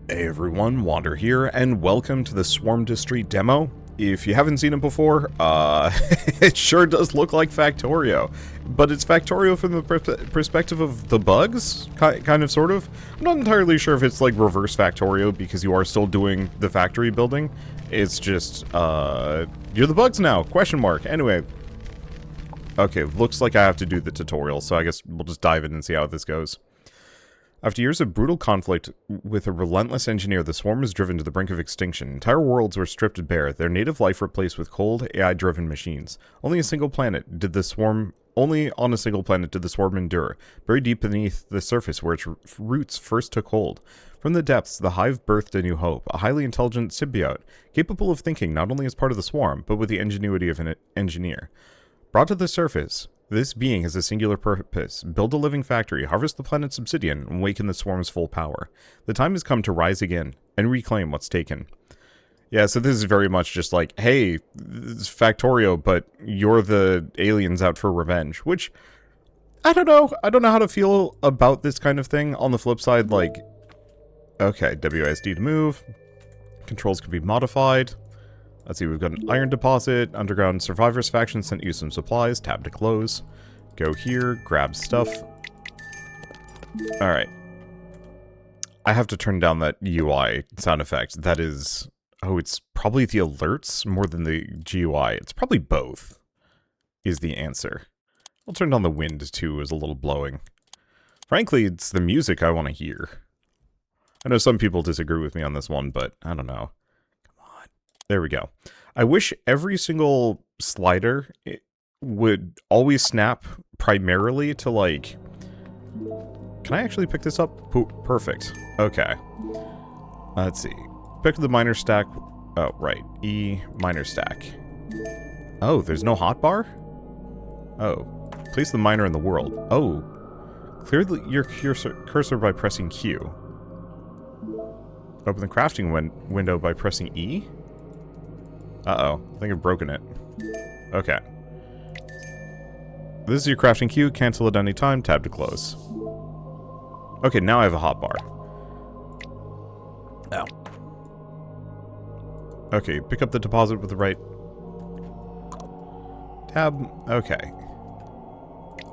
Hey everyone, Wander here, and welcome to the Swarmdustry demo. If you haven't seen it before, it sure does look like Factorio. But it's Factorio from the perspective of the bugs, kind of, sort of. I'm not entirely sure if it's like reverse Factorio, because you are still doing the factory building. It's just, you're the bugs now, question mark. Anyway. Okay, looks like I have to do the tutorial, so I guess we'll just dive in and see how this goes. After years of brutal conflict with a relentless engineer, the swarm was driven to the brink of extinction. Entire worlds were stripped bare, their native life replaced with cold, AI-driven machines. Only on a single planet did the swarm endure, buried deep beneath the surface where its roots first took hold. From the depths, the hive birthed a new hope, a highly intelligent symbiote, capable of thinking not only as part of the swarm, but with the ingenuity of an engineer. Brought to the surface, this being has a singular purpose: build a living factory, harvest the planet's obsidian, and awaken the swarm's full power. The time has come to rise again, and reclaim what's taken. Yeah, so this is very much just like, hey, it's Factorio, but you're the aliens out for revenge, which, I don't know how to feel about this kind of thing. On the flip side, like, okay, WASD to move, controls can be modified. Let's see, we've got an iron deposit, underground survivors faction sent you some supplies, tab to close. Go here, grab stuff. Alright. I have to turn down that UI sound effect. That is, oh, it's probably the alerts more than the GUI. It's probably both, is the answer. I'll turn down the wind too, is a little blowing. Frankly, it's the music I want to hear. I know some people disagree with me on this one, but I don't know. There we go. I wish every single slider would always snap primarily to, like... Can I actually pick this up? Perfect. Okay. Let's see. Pick the miner stack. Oh, right. E, miner stack. Oh, there's no hotbar? Oh. Place the miner in the world. Oh. Clear your cursor by pressing Q. Open the crafting window by pressing E? Uh-oh. I think I've broken it. Okay. This is your crafting queue. Cancel at any time. Tab to close. Okay, now I have a hotbar. Ow. Okay, pick up the deposit with the right tab. Okay.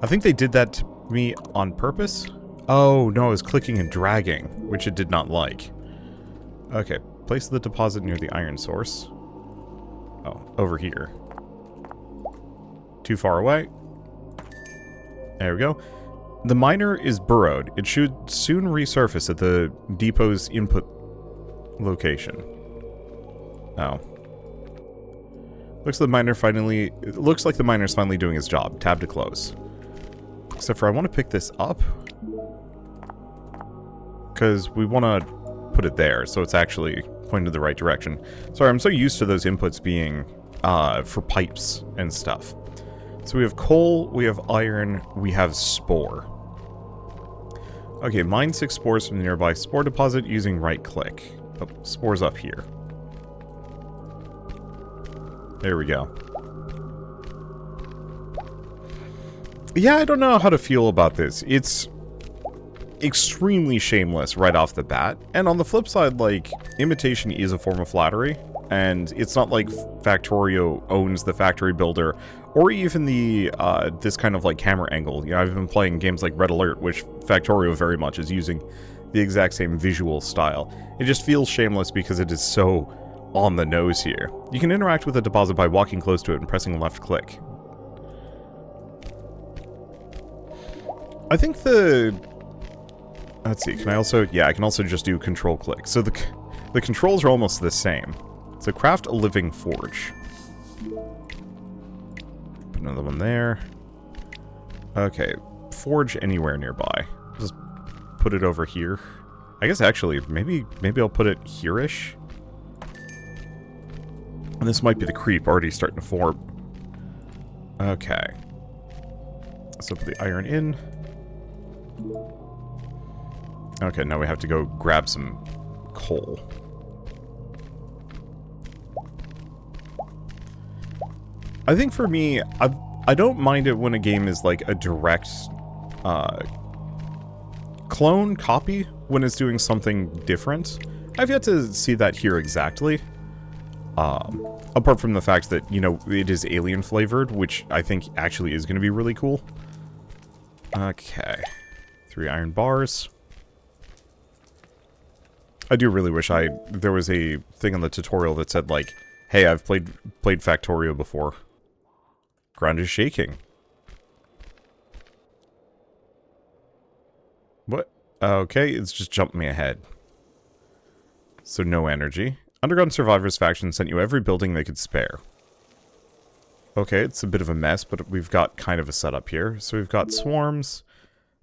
I think they did that to me on purpose. Oh, no, I was clicking and dragging, which it did not like. Okay, place the deposit near the iron source. Oh, over here. Too far away. There we go. The miner is burrowed. It should soon resurface at the depot's input location. Oh. Looks like the miner's finally doing his job. Tab to close. Except for I want to pick this up. Because we want to put it there, so it's actually pointed in the right direction. Sorry, I'm so used to those inputs being for pipes and stuff. So we have coal, we have iron, we have spore. Okay, mine 6 spores from the nearby spore deposit using right click. Oh, spores up here. There we go. Yeah, I don't know how to feel about this. It's extremely shameless right off the bat. And on the flip side, like, imitation is a form of flattery. And it's not like Factorio owns the factory builder, or even the, this kind of, like, camera angle. You know, I've been playing games like Red Alert, which Factorio very much is using the exact same visual style. It just feels shameless because it is so on the nose here. You can interact with the deposit by walking close to it and pressing left click. I think let's see, can I also... Yeah, I can also just do control click. So the controls are almost the same. So craft a living forge. Put another one there. Okay, forge anywhere nearby. Just put it over here. I guess actually, maybe I'll put it here-ish. And this might be the creep already starting to form. Okay. So put the iron in. Okay, now we have to go grab some coal. I think for me, I don't mind it when a game is like a direct clone copy when it's doing something different. I've yet to see that here exactly. Apart from the fact that, you know, it is alien flavored, which I think actually is going to be really cool. Okay. 3 iron bars. I do really wish there was a thing on the tutorial that said, like, hey, I've played Factorio before. Ground is shaking. What? Okay, it's just jumped me ahead. So no energy. Underground Survivors faction sent you every building they could spare. Okay, it's a bit of a mess, but we've got kind of a setup here. So we've got swarms.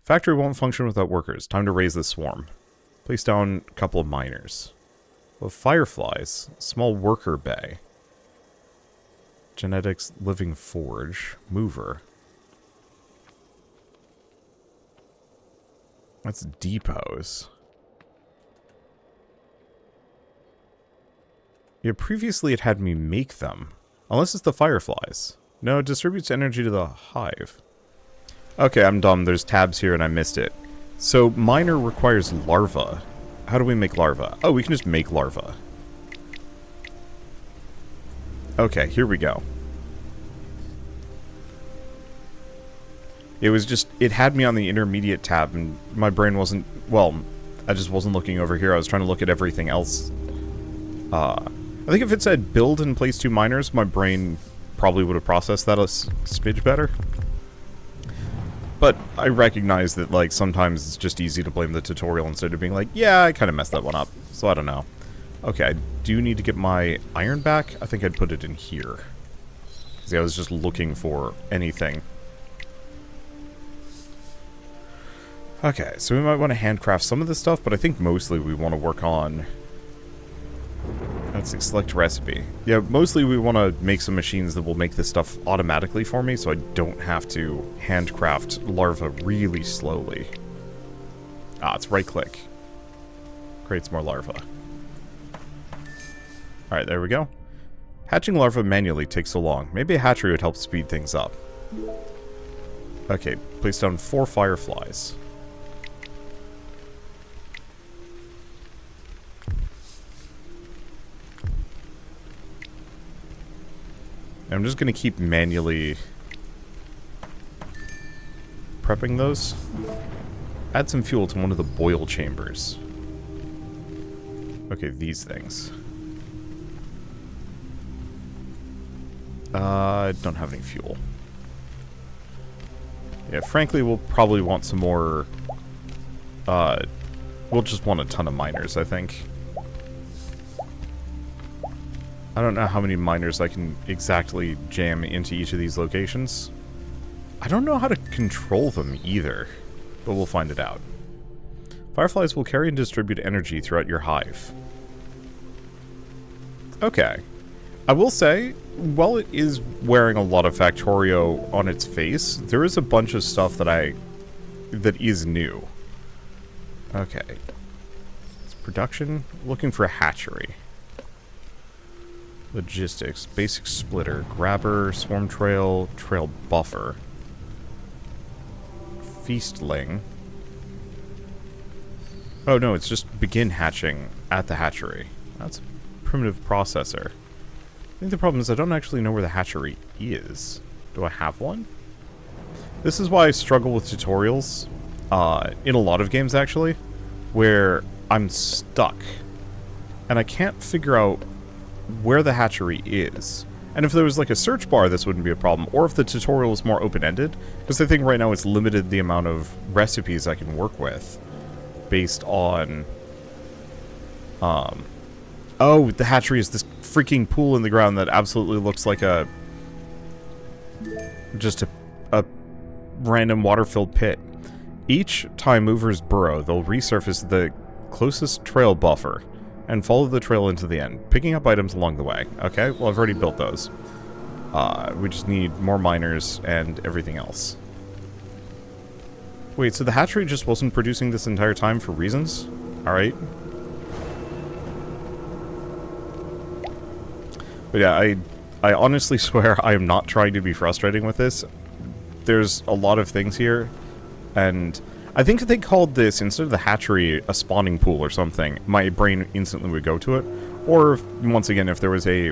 Factory won't function without workers. Time to raise the swarm. Place down a couple of miners. Well, fireflies. Small worker bay. Genetics, living forge. Mover. That's depots. Yeah, previously it had me make them. Unless it's the fireflies. No, it distributes energy to the hive. Okay, I'm dumb. There's tabs here and I missed it. So, miner requires larva. How do we make larva? Oh, we can just make larva. Okay, here we go. It was just, it had me on the intermediate tab and my brain wasn't, well, I just wasn't looking over here. I was trying to look at everything else. I think if it said build and place 2 miners, my brain probably would have processed that a smidge better. But I recognize that, like, sometimes it's just easy to blame the tutorial instead of being like, yeah, I kind of messed that one up. So I don't know. Okay, I do need to get my iron back. I think I'd put it in here. See, I was just looking for anything. Okay, so we might want to handcraft some of this stuff, but I think mostly we want to work on... Let's see, select recipe. Yeah, mostly we want to make some machines that will make this stuff automatically for me, so I don't have to handcraft larva really slowly. Ah, it's right-click. Creates more larva. Alright, there we go. Hatching larva manually takes so long. Maybe a hatchery would help speed things up. Okay, place down 4 fireflies. I'm just going to keep manually prepping those. Add some fuel to one of the boil chambers. Okay, these things. I don't have any fuel. Yeah, frankly, we'll probably want some more... we'll just want a ton of miners, I think. I don't know how many miners I can exactly jam into each of these locations. I don't know how to control them either, but we'll find it out. Fireflies will carry and distribute energy throughout your hive. Okay. I will say, while it is wearing a lot of Factorio on its face, there is a bunch of stuff that is new. Okay. It's production. Looking for a hatchery. Logistics, basic splitter, grabber, swarm trail, trail buffer. Feastling. Oh no, it's just begin hatching at the hatchery. That's a primitive processor. I think the problem is I don't actually know where the hatchery is. Do I have one? This is why I struggle with tutorials, in a lot of games actually, where I'm stuck. And I can't figure out where the hatchery is. And if there was like a search bar, this wouldn't be a problem. Or if the tutorial was more open-ended. Because I think right now it's limited the amount of recipes I can work with. Based on... Oh, the hatchery is this freaking pool in the ground that absolutely looks like a... just a random water-filled pit. Each time movers burrow, they'll resurface the closest trail buffer. And follow the trail into the end, picking up items along the way. Okay, well I've already built those. We just need more miners and everything else. Wait, so the hatchery just wasn't producing this entire time for reasons? Alright. But yeah, I honestly swear I am not trying to be frustrating with this. There's a lot of things here, and I think if they called this, instead of the hatchery, a spawning pool or something, my brain instantly would go to it. Or, once again, if there was a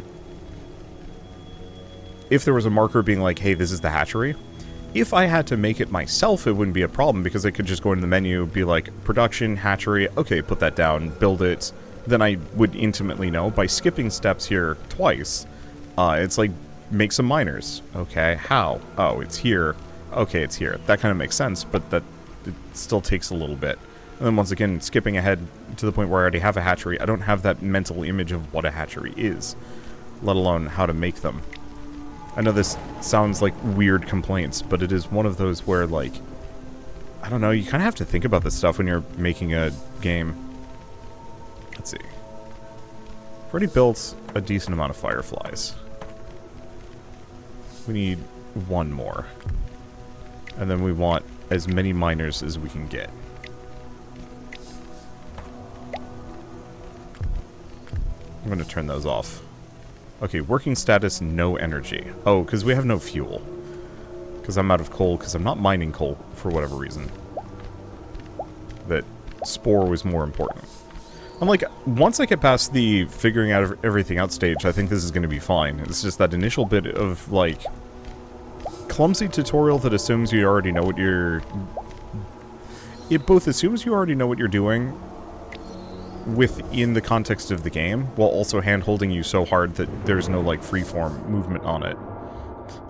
marker being like, hey, this is the hatchery, if I had to make it myself, it wouldn't be a problem, because I could just go into the menu, be like, production, hatchery, okay, put that down, build it. Then I would intimately know, by skipping steps here twice, it's like, make some miners. Okay, how? Oh, it's here. Okay, it's here. That kind of makes sense, but that it still takes a little bit. And then once again, skipping ahead to the point where I already have a hatchery, I don't have that mental image of what a hatchery is, let alone how to make them. I know this sounds like weird complaints, but it is one of those where, like, I don't know, you kind of have to think about this stuff when you're making a game. Let's see. I've already built a decent amount of fireflies. We need one more. And then we want as many miners as we can get. I'm going to turn those off. Okay, working status, no energy. Oh, because we have no fuel. Because I'm out of coal, because I'm not mining coal for whatever reason. That Spore was more important. I'm like, once I get past the figuring out everything out stage, I think this is going to be fine. It's just that initial bit of, like, clumsy tutorial that assumes you already know what you're... It both assumes you already know what you're doing within the context of the game, while also hand-holding you so hard that there's no, like, freeform movement on it.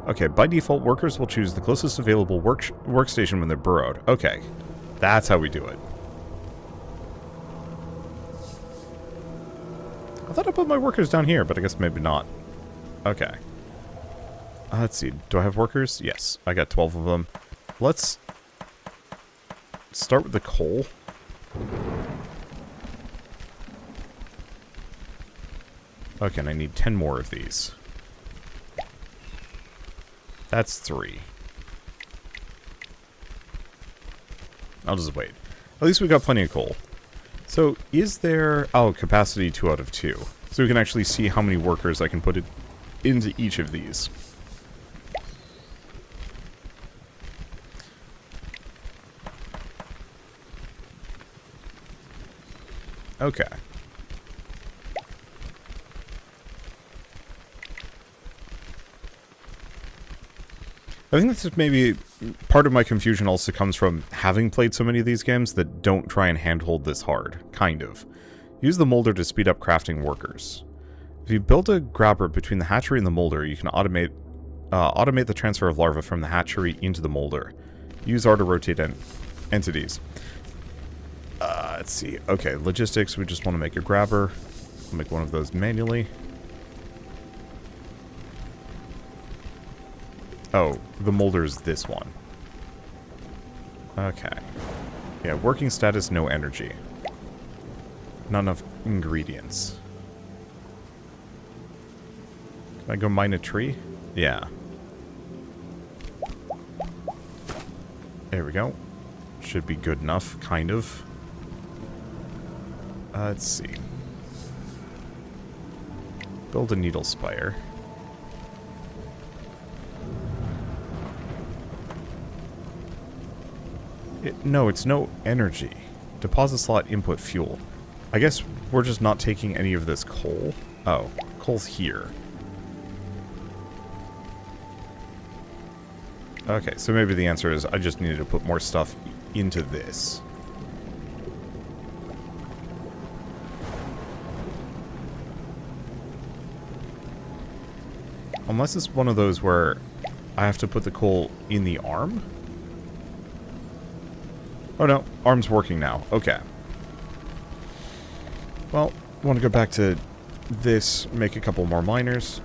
Okay, by default, workers will choose the closest available workstation when they're burrowed. Okay, that's how we do it. I thought I put my workers down here, but I guess maybe not. Okay. Let's see, do I have workers? Yes, I got 12 of them. Let's start with the coal. Okay, and I need 10 more of these. That's 3. I'll just wait. At least we got plenty of coal. So, is there... Oh, capacity 2 out of 2. So we can actually see how many workers I can put into each of these. Okay. I think this is maybe part of my confusion also comes from having played so many of these games that don't try and handhold this hard. Kind of. Use the molder to speed up crafting workers. If you build a grabber between the hatchery and the molder, you can automate the transfer of larvae from the hatchery into the molder. Use R to rotate entities. Let's see. Okay, logistics, we just want to make a grabber. We'll make one of those manually. Oh, the molder is this one. Okay. Yeah, working status, no energy. Not enough ingredients. Can I go mine a tree? Yeah. There we go. Should be good enough, kind of. Let's see. Build a needle spire. No, it's no energy. Deposit slot input fuel. I guess we're just not taking any of this coal. Oh, coal's here. Okay, so maybe the answer is I just needed to put more stuff into this. Unless it's one of those where I have to put the coal in the arm? Oh no, arm's working now. Okay. Well, I want to go back to this, make a couple more miners.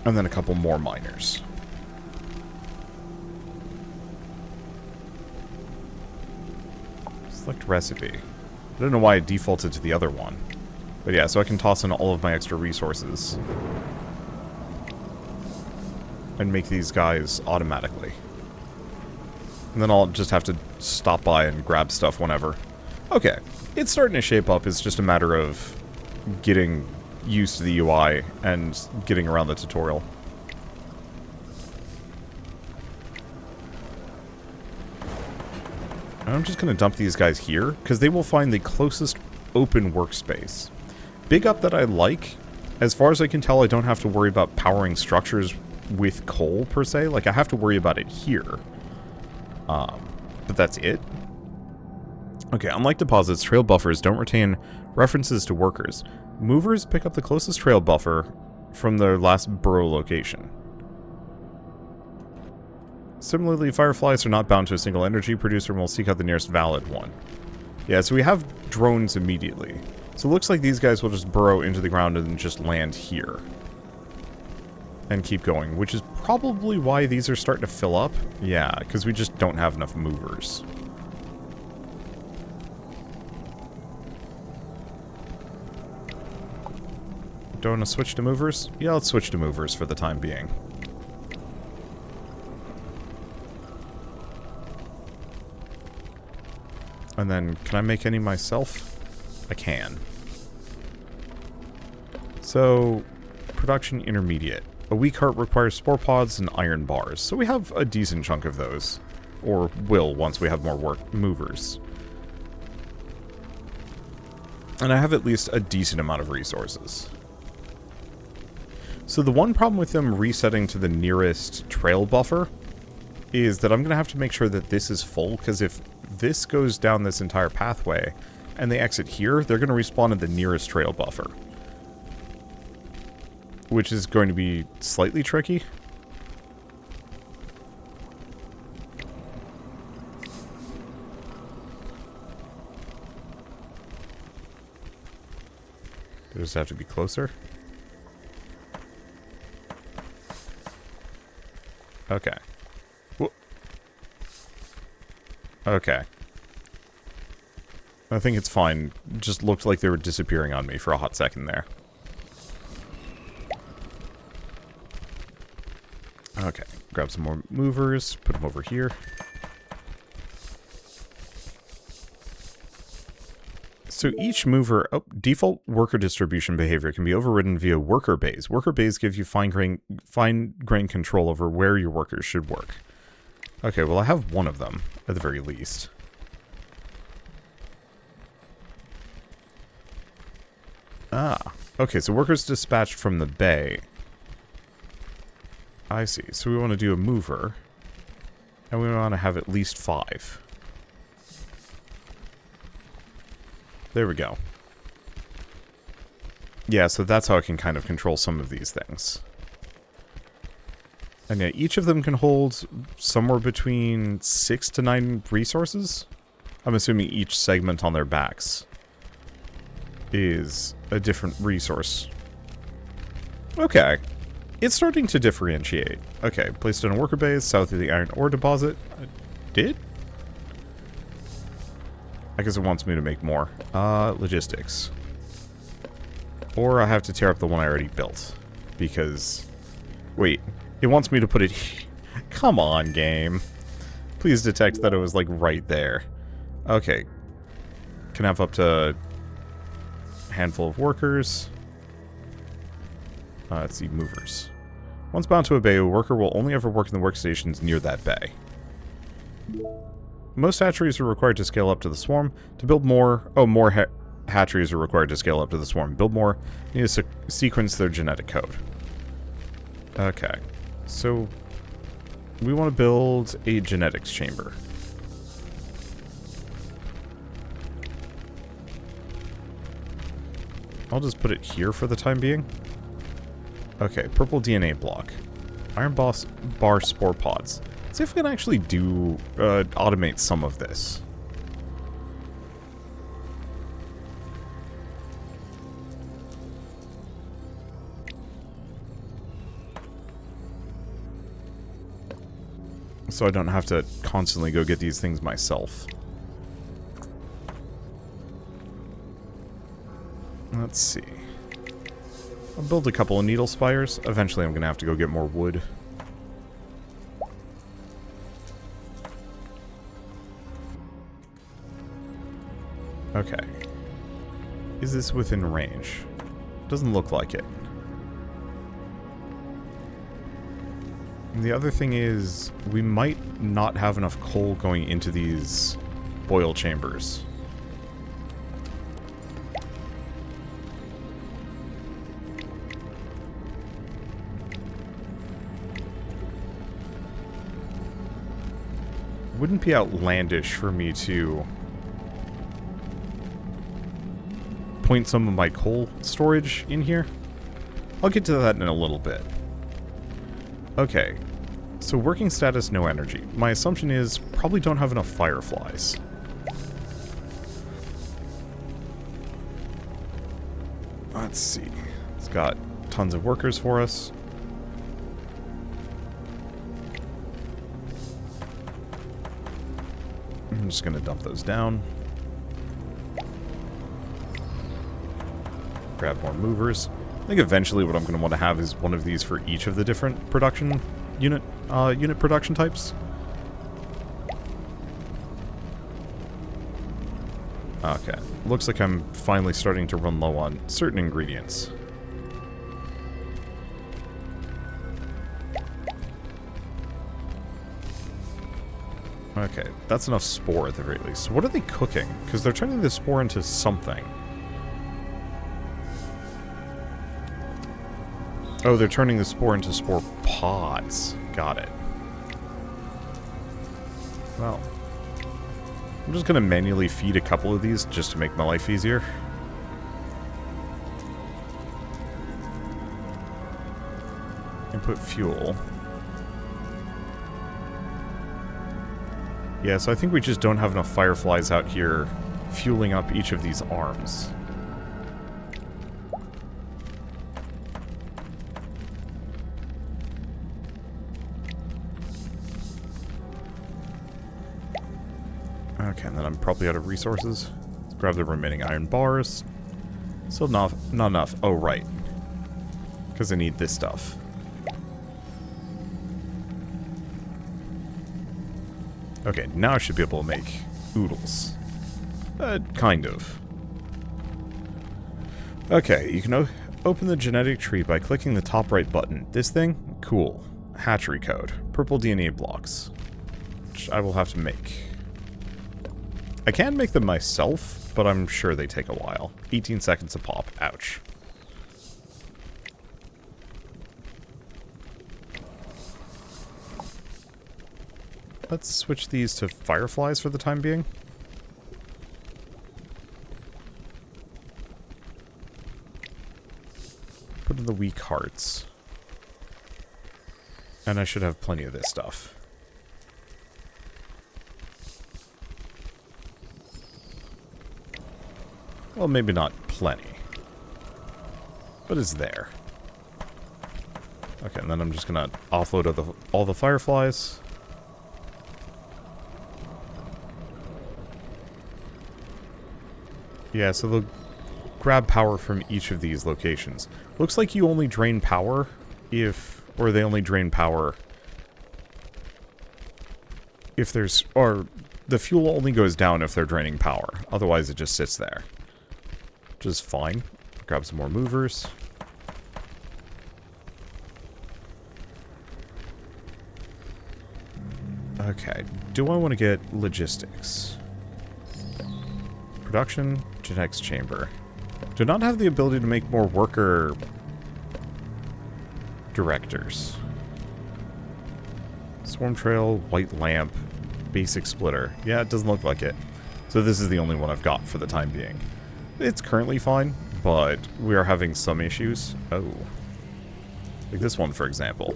And then a couple more miners. Select recipe. I don't know why it defaulted to the other one. But yeah, so I can toss in all of my extra resources. And make these guys automatically. And then I'll just have to stop by and grab stuff whenever. Okay, it's starting to shape up. It's just a matter of getting used to the UI and getting around the tutorial. I'm just going to dump these guys here, because they will find the closest open workspace. Big up that I like. As far as I can tell, I don't have to worry about powering structures with coal, per se. Like, I have to worry about it here. But that's it. Okay, unlike deposits, trail buffers don't retain references to workers. Movers pick up the closest trail buffer from their last burrow location. Similarly, fireflies are not bound to a single energy producer and will seek out the nearest valid one. Yeah, so we have drones immediately. So it looks like these guys will just burrow into the ground and just land here. And keep going, which is probably why these are starting to fill up. Yeah, because we just don't have enough movers. Do I want to switch to movers? Yeah, let's switch to movers for the time being. And then, can I make any myself? I can. So, production intermediate. A weak heart requires spore pods and iron bars. So we have a decent chunk of those. Or will, once we have more movers. And I have at least a decent amount of resources. So the one problem with them resetting to the nearest trail buffer is that I'm going to have to make sure that this is full, because if this goes down this entire pathway and they exit here, they're going to respawn at the nearest trail buffer. Which is going to be slightly tricky. They just have to be closer. Okay. Okay. I think it's fine. Just looked like they were disappearing on me for a hot second there. Okay. Grab some more movers. Put them over here. So each mover... Oh, default worker distribution behavior can be overridden via worker bays. Worker bays give you fine-grained control over where your workers should work. Okay, well I have one of them, at the very least. Ah, okay, so workers dispatched from the bay. I see, so we want to do a mover. And we want to have at least 5. There we go. Yeah, so that's how I can kind of control some of these things. And yeah, each of them can hold somewhere between 6 to 9 resources. I'm assuming each segment on their backs is a different resource. Okay. It's starting to differentiate. Okay, placed in a worker base south of the iron ore deposit. Did? I guess it wants me to make more. Logistics. Or I have to tear up the one I already built. Because... Wait. It wants me to put it... Come on, game. Please detect that it was, like, right there. Okay. Can have up to... a handful of workers. Let's see, movers. Once bound to a bay, a worker will only ever work in the workstations near that bay. Most hatcheries are required to scale up to the swarm. To build more... Oh, more hatcheries are required to scale up to the swarm. Build more. You need to sequence their genetic code. Okay. So, we want to build a genetics chamber. I'll just put it here for the time being. Okay, purple DNA block. Iron bar spore pods. Let's see if we can actually do, automate some of this. So I don't have to constantly go get these things myself. Let's see. I'll build a couple of needle spires. Eventually I'm going to have to go get more wood. Okay. Is this within range? Doesn't look like it. And the other thing is, we might not have enough coal going into these boil chambers. Wouldn't be outlandish for me to point some of my coal storage in here. I'll get to that in a little bit. Okay, so working status, no energy. My assumption is probably don't have enough fireflies. Let's see. It's got tons of workers for us. I'm just going to dump those down. Grab more movers. I think eventually what I'm going to want to have is one of these for each of the different production unit production types. Okay. Looks like I'm finally starting to run low on certain ingredients. Okay, that's enough spore at the very least. So what are they cooking? Because they're turning the spore into something. Oh, they're turning the spore into spore pods. Got it. Well, I'm just going to manually feed a couple of these just to make my life easier. Input fuel. Yeah, so I think we just don't have enough fireflies out here fueling up each of these arms. Okay, and then I'm probably out of resources. Let's grab the remaining iron bars. Still not enough. Oh, right. Because I need this stuff. Okay, now I should be able to make oodles. Kind of. Okay, you can open the genetic tree by clicking the top right button. This thing? Cool. Hatchery code. Purple DNA blocks. Which I will have to make. I can make them myself, but I'm sure they take a while. 18 seconds a pop. Ouch. Let's switch these to fireflies for the time being. Put in the weak hearts. And I should have plenty of this stuff. Well, maybe not plenty. But it's there. Okay, and then I'm just gonna offload all the fireflies. Yeah, so they'll grab power from each of these locations. Looks like you only drain power or they only drain power if there's, or the fuel only goes down if they're draining power. Otherwise it just sits there. Which is fine. Grab some more movers. Okay, do I want to get logistics? Production, genetics chamber. Do not have the ability to make more worker directors. Swarm trail, white lamp, basic splitter. Yeah, it doesn't look like it. So this is the only one I've got for the time being. It's currently fine, but we are having some issues. Oh. Like this one, for example.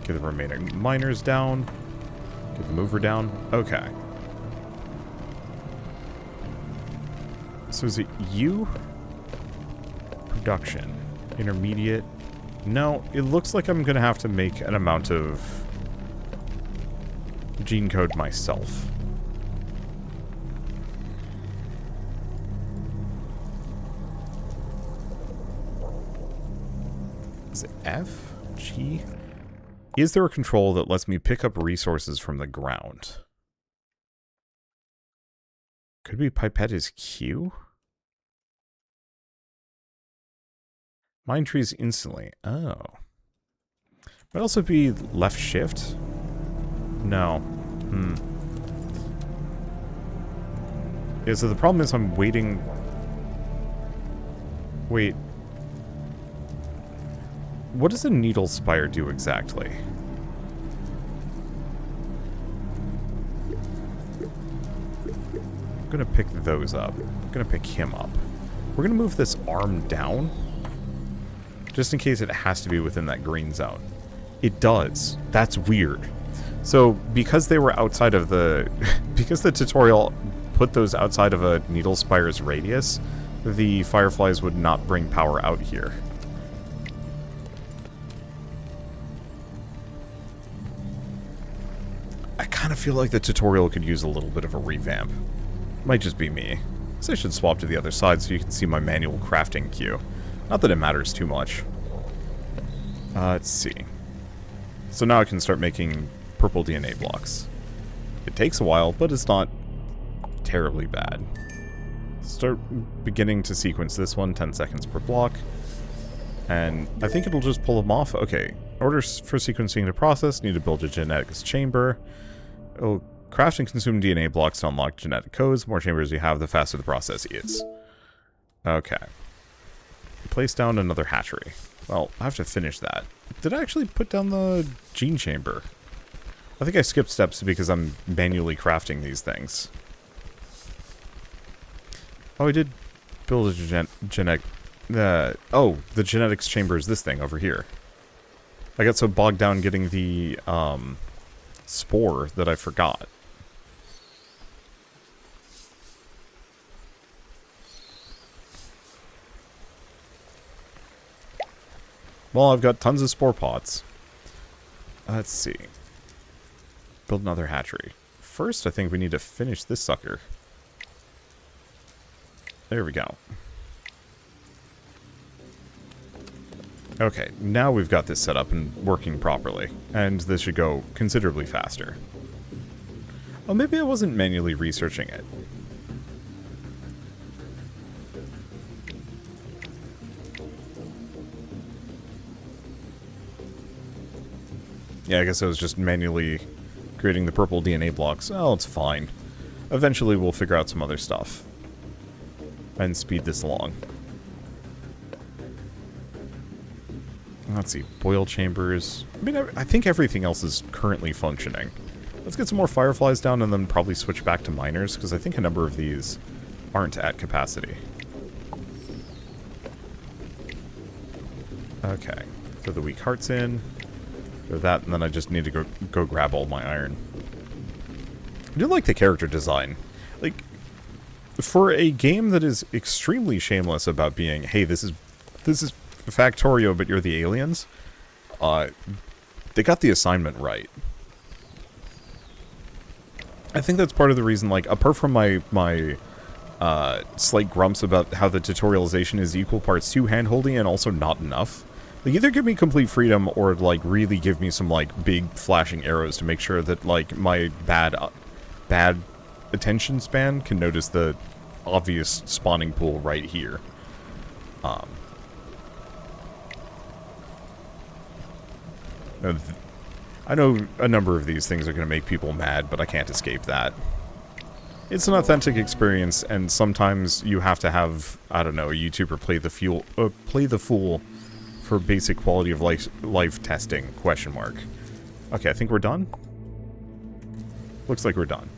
Get the remaining miners down. Get the mover down. Okay. So is it you? Production. Intermediate. No, it looks like I'm going to have to make an amount of gene code myself. Is it F? G? Is there a control that lets me pick up resources from the ground? Could be pipette is Q? Mine trees instantly. Oh. Might also be left shift? No. Yeah, so the problem is I'm waiting... Wait. What does a needle spire do exactly? I'm gonna pick those up. I'm gonna pick him up. We're gonna move this arm down. Just in case it has to be within that green zone. It does. That's weird. So, because they were outside of the... because the tutorial put those outside of a needle spire's radius, the fireflies would not bring power out here. I kind of feel like the tutorial could use a little bit of a revamp. Might just be me. So I should swap to the other side so you can see my manual crafting queue. Not that it matters too much. Let's see. So now I can start making purple DNA blocks. It takes a while, but it's not terribly bad. Start beginning to sequence this one, 10 seconds per block. And I think it'll just pull them off. Okay, orders for sequencing to process, need to build a genetics chamber. Oh, craft and consume DNA blocks to unlock genetic codes. The more chambers you have, the faster the process is. Okay. Place down another hatchery. Well, I have to finish that. Did I actually put down the gene chamber? I think I skipped steps because I'm manually crafting these things. Oh, I did build a genetic... oh, the genetics chamber is this thing over here. I got so bogged down getting the spore that I forgot. Well, I've got tons of spore pods. Let's see. Build another hatchery. First, I think we need to finish this sucker. There we go. Okay, now we've got this set up and working properly. And this should go considerably faster. Oh, maybe I wasn't manually researching it. Yeah, I guess I was just manually creating the purple DNA blocks. Oh, it's fine. Eventually we'll figure out some other stuff. And speed this along. Let's see, boil chambers. I mean, I think everything else is currently functioning. Let's get some more fireflies down and then probably switch back to miners, because I think a number of these aren't at capacity. Okay, throw the weak hearts in. Throw that, and then I just need to go grab all my iron. I do like the character design. Like, for a game that is extremely shameless about being, hey, this is Factorio, but you're the aliens, they got the assignment right. I think that's part of the reason, like, apart from my slight grumps about how the tutorialization is equal parts too hand-holding and also not enough. Like, either give me complete freedom or, like, really give me some, like, big flashing arrows to make sure that, like, my bad attention span can notice the obvious spawning pool right here. I know a number of these things are going to make people mad, but I can't escape that. It's an authentic experience, and sometimes you have to have, I don't know, a YouTuber play the fool for basic quality of life testing, question mark. Okay, I think we're done. Looks like we're done.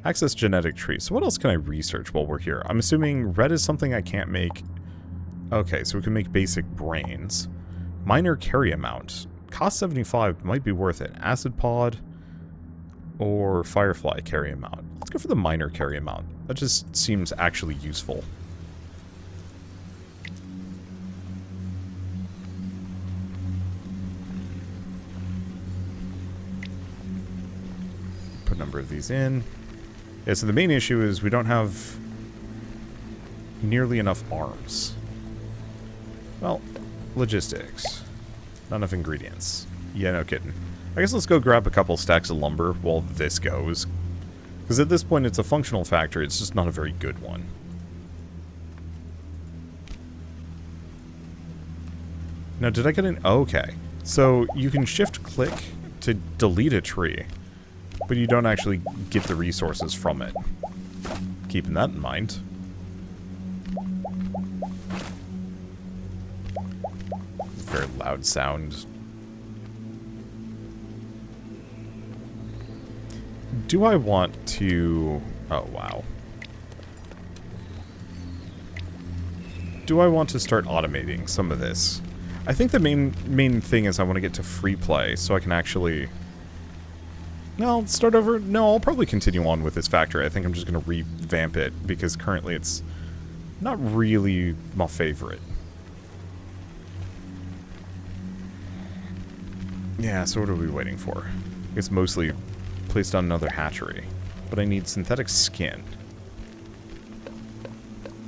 Access genetic tree. So what else can I research while we're here? I'm assuming red is something I can't make. Okay, so we can make basic brains. Minor carry amount. Cost 75 might be worth it. Acid pod or firefly carry amount. Let's go for the minor carry amount. That just seems actually useful. Put a number of these in. Yeah, so the main issue is we don't have nearly enough arms. Well, logistics. Not enough ingredients. Yeah, no kidding. I guess let's go grab a couple stacks of lumber while this goes. Because at this point, it's a functional factory. It's just not a very good one. Now, did I get an... Oh, okay. So, you can shift-click to delete a tree, but you don't actually get the resources from it. Keeping that in mind. Very loud sound. Do I want to... Oh, wow. Do I want to start automating some of this? I think the main thing is I want to get to free play so I can actually... No, start over. No, I'll probably continue on with this factory. I think I'm just going to revamp it because currently it's not really my favorite. Yeah, so what are we waiting for? It's mostly placed on another hatchery. But I need synthetic skin.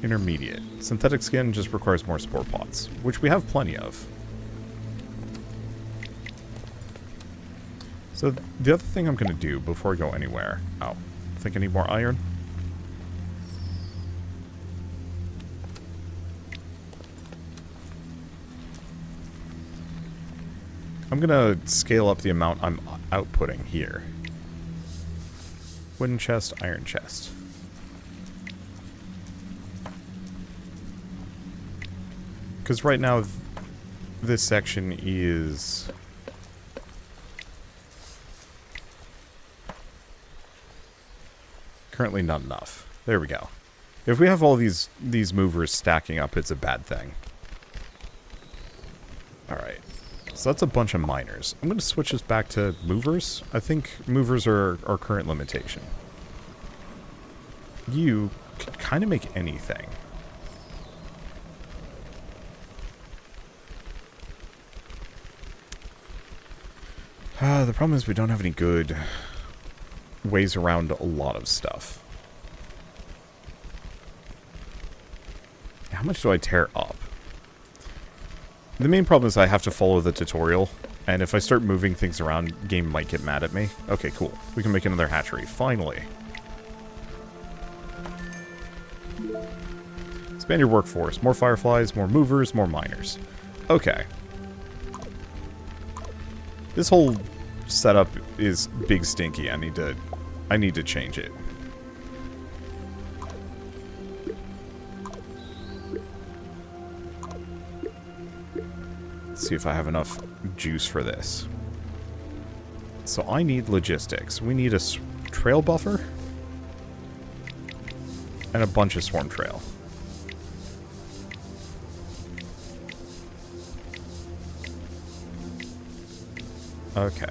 Intermediate. Synthetic skin just requires more spore pods, which we have plenty of. So the other thing I'm going to do before I go anywhere... Oh, I think I need more iron. I'm going to scale up the amount I'm outputting here. Wooden chest, iron chest. Because right now, this section is... currently not enough. There we go. If we have all these movers stacking up, it's a bad thing. Alright. So that's a bunch of miners. I'm going to switch this back to movers. I think movers are our current limitation. You could kind of make anything. The problem is we don't have any good ways around a lot of stuff. How much do I tear up? The main problem is I have to follow the tutorial, and if I start moving things around, game might get mad at me. Okay, cool. We can make another hatchery, finally. Expand your workforce. More fireflies, more movers, more miners. Okay. This whole setup is big stinky. I need to change it. Let's see if I have enough juice for this. So I need logistics. We need a trail buffer and a bunch of swarm trail. Okay.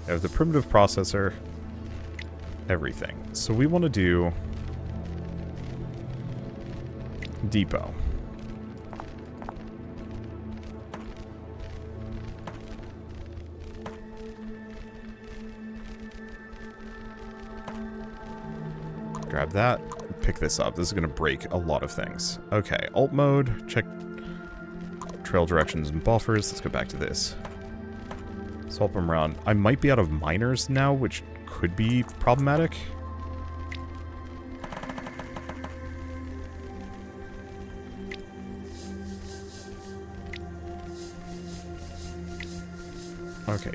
I have the primitive processor. Everything. So we want to do depot. Grab that. Pick this up. This is going to break a lot of things. Okay. Alt mode. Check trail directions and buffers. Let's go back to this. Swap them around. I might be out of miners now, which could be problematic. Okay,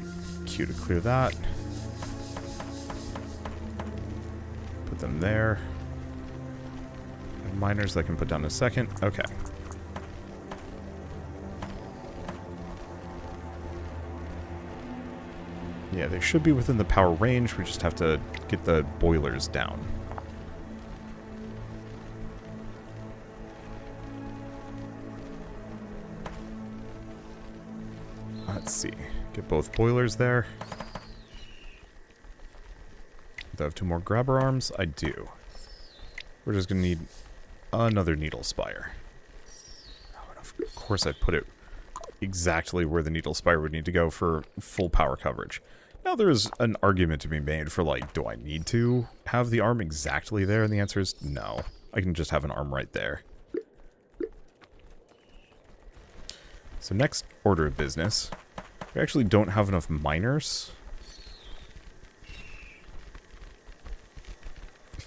Q to clear that. Put them there. And miners I can put down in a second. Okay. Yeah, they should be within the power range. We just have to get the boilers down. Let's see. Get both boilers there. Do I have 2 more grabber arms? I do. We're just going to need another needle spire. Oh, and of course I put it exactly where the needle spire would need to go for full power coverage. Now there's an argument to be made for, like, do I need to have the arm exactly there? And the answer is no. I can just have an arm right there. So next order of business. We actually don't have enough miners.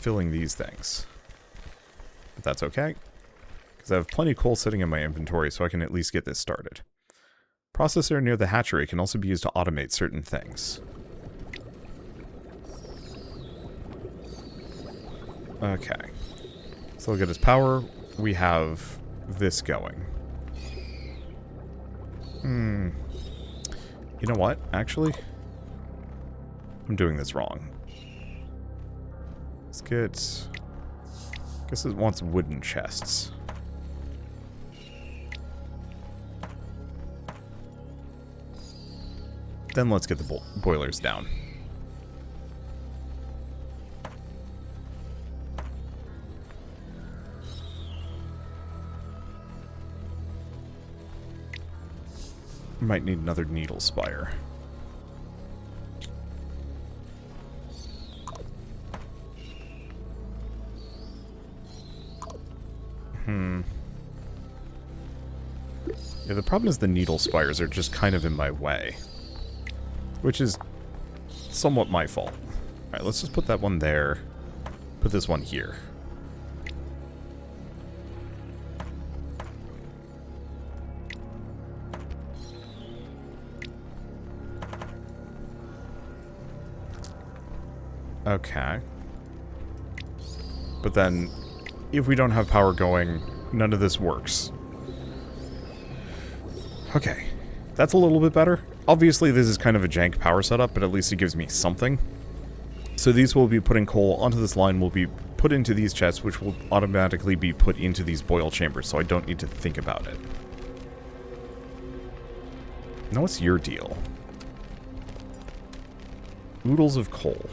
filling these things. But that's okay, because I have plenty of coal sitting in my inventory, so I can at least get this started. Processor near the hatchery can also be used to automate certain things. Okay. So look at his power. We have this going. You know what? Actually, I'm doing this wrong. Let's get... I guess it wants wooden chests. Then let's get the boilers down. Might need another needle spire. Yeah, the problem is the needle spires are just kind of in my way. Which is somewhat my fault. Alright, let's just put that one there. Put this one here. Okay. But then, if we don't have power going, none of this works. Okay. That's a little bit better. Obviously, this is kind of a jank power setup, but at least it gives me something. So these will be putting coal onto this line, will be put into these chests, which will automatically be put into these boil chambers, so I don't need to think about it. Now what's your deal? Oodles of coal.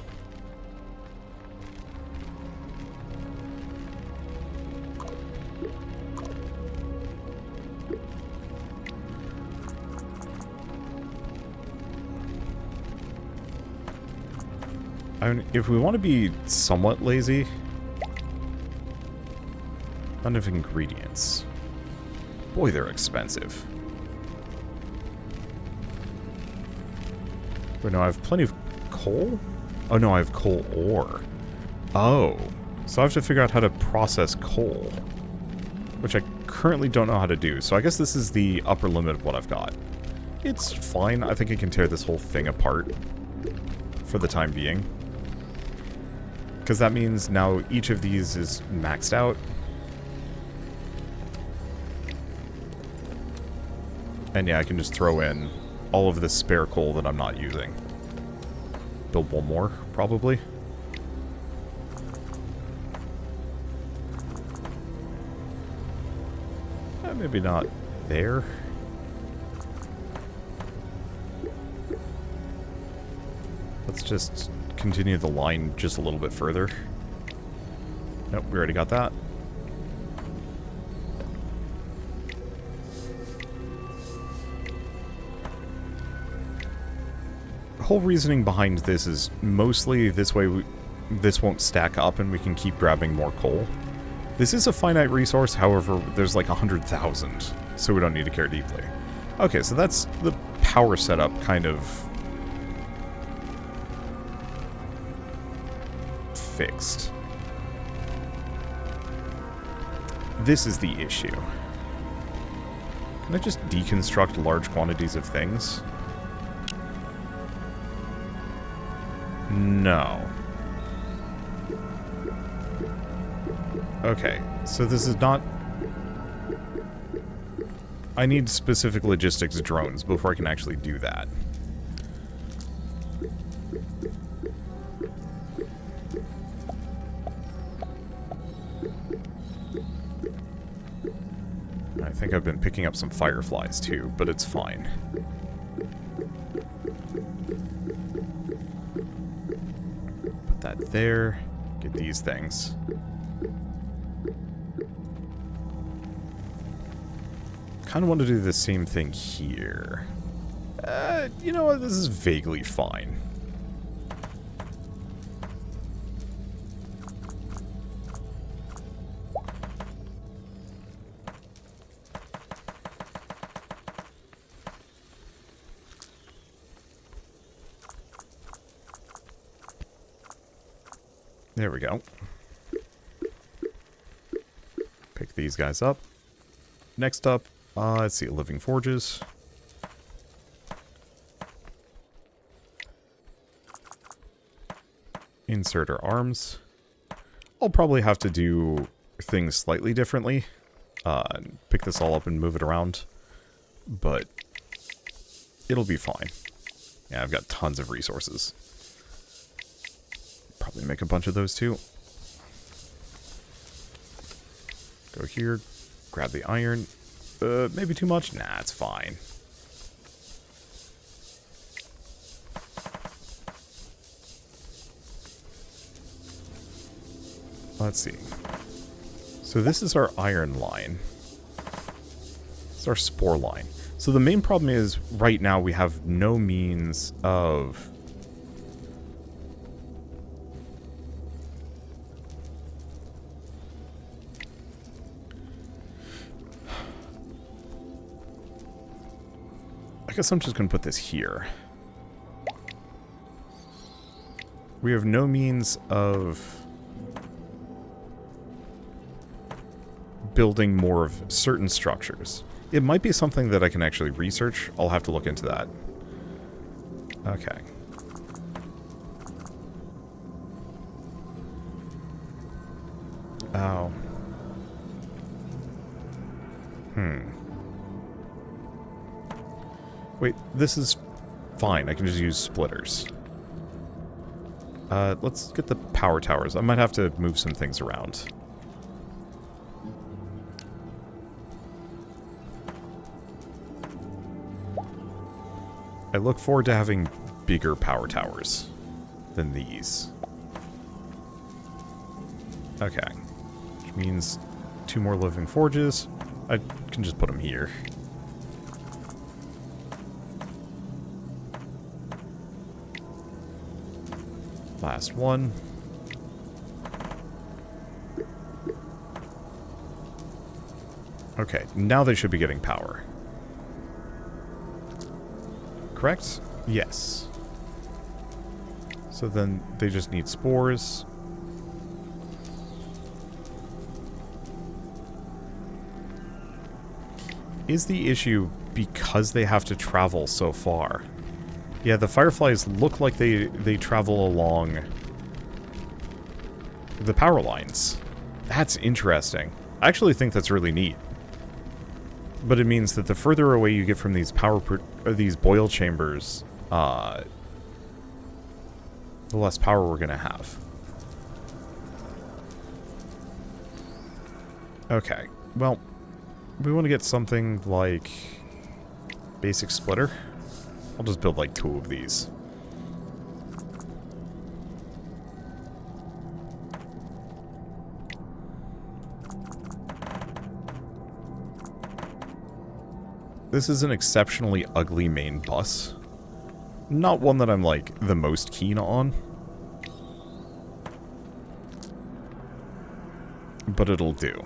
I mean, if we want to be somewhat lazy, none of ingredients. Boy, they're expensive. Wait, no, I have plenty of coal? Oh, no, I have coal ore. Oh, so I have to figure out how to process coal, which I currently don't know how to do. So I guess this is the upper limit of what I've got. It's fine. I think I can tear this whole thing apart for the time being. Because that means now each of these is maxed out. And yeah, I can just throw in all of this spare coal that I'm not using. Build one more, probably. Maybe not there. Let's just continue the line just a little bit further. Nope, we already got that. The whole reasoning behind this is mostly this way this won't stack up and we can keep grabbing more coal. This is a finite resource, however, there's like 100,000, so we don't need to care deeply. Okay, so that's the power setup kind of fixed. This is the issue. Can I just deconstruct large quantities of things? No. Okay, so this is not... I need specific logistics drones before I can actually do that. I think I've been picking up some fireflies too, but it's fine. Put that there. Get these things. Kind of want to do the same thing here. You know what? This is vaguely fine. There we go. these guys up. Next up, let's see, living forges. Insert our arms. I'll probably have to do things slightly differently. Pick this all up and move it around. But it'll be fine. Yeah, I've got tons of resources. Probably make a bunch of those too. Go here, grab the iron. Maybe too much? Nah, it's fine. Let's see. So this is our iron line. This is our spore line. So the main problem is, right now, we have no means of... I guess I'm just going to put this here. We have no means of building more of certain structures. It might be something that I can actually research. I'll have to look into that. Okay. Oh. Wait, this is fine. I can just use splitters. Let's get the power towers. I might have to move some things around. I look forward to having bigger power towers than these. Okay. Which means 2 more living forges. I can just put them here. Last one. Okay, now they should be getting power. Correct? Yes. So then they just need spores. Is the issue because they have to travel so far? Yeah, the fireflies look like they travel along the power lines. That's interesting. I actually think that's really neat. But it means that the further away you get from these these boil chambers, the less power we're going to have. Okay, well, we want to get something like basic splitter. I'll just build like 2 of these. This is an exceptionally ugly main bus. Not one that I'm, like, the most keen on. But it'll do.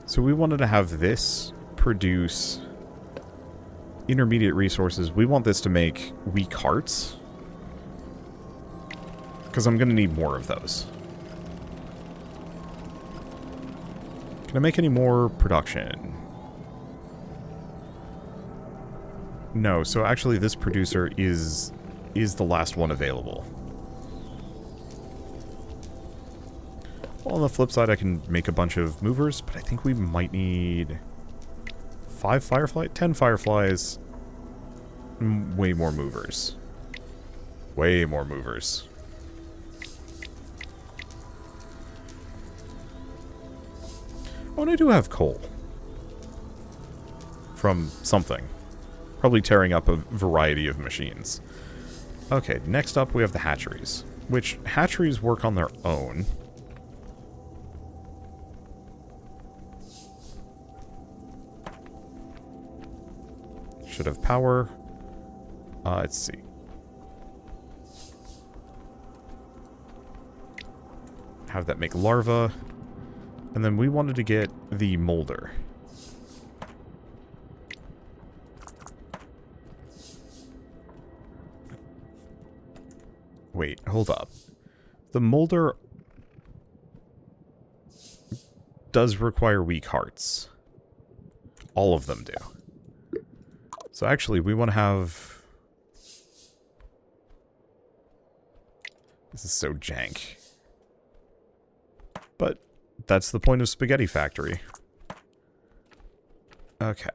So we wanted to have this produce intermediate resources. We want this to make weak hearts. Because I'm going to need more of those. Can I make any more production? No, so actually this producer is the last one available. Well, on the flip side, I can make a bunch of movers, but I think we might need 10 fireflies, way more movers. Way more movers. Oh, and I do have coal. From something. Probably tearing up a variety of machines. Okay, next up we have the hatcheries. Which, hatcheries work on their own. Should have power. Let's see. Have that make larvae. And then we wanted to get the molder. Wait, hold up. The molder... does require weak hearts. All of them do. So actually, we want to have... This is so jank. But that's the point of Spaghetti Factory. Okay.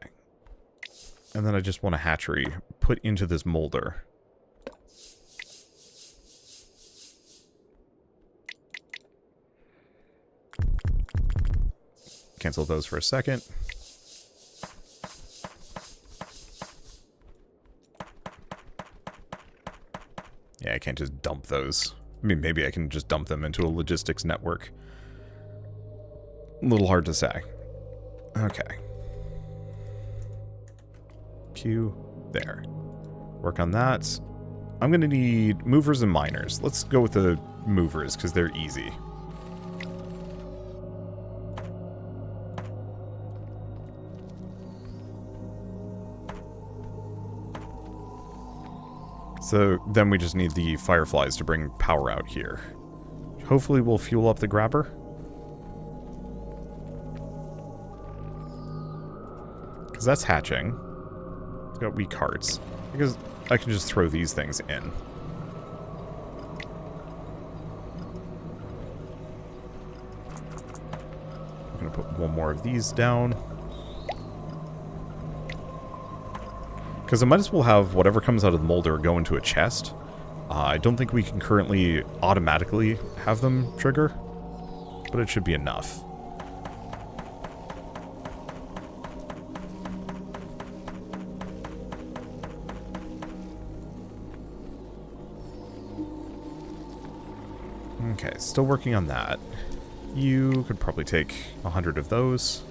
And then I just want a hatchery put into this molder. Cancel those for a second. Yeah, I can't just dump those. I mean, maybe I can just dump them into a logistics network. A little hard to say. Okay. Q, there. Work on that. I'm going to need movers and miners. Let's go with the movers, because they're easy. So then we just need the fireflies to bring power out here. Hopefully we'll fuel up the grabber. Because that's hatching. It's got weak hearts. Because I can just throw these things in. I'm going to put one more of these down. Because I might as well have whatever comes out of the molder go into a chest. I don't think we can currently automatically have them trigger, but it should be enough. Okay, still working on that. You could probably take 100 of those.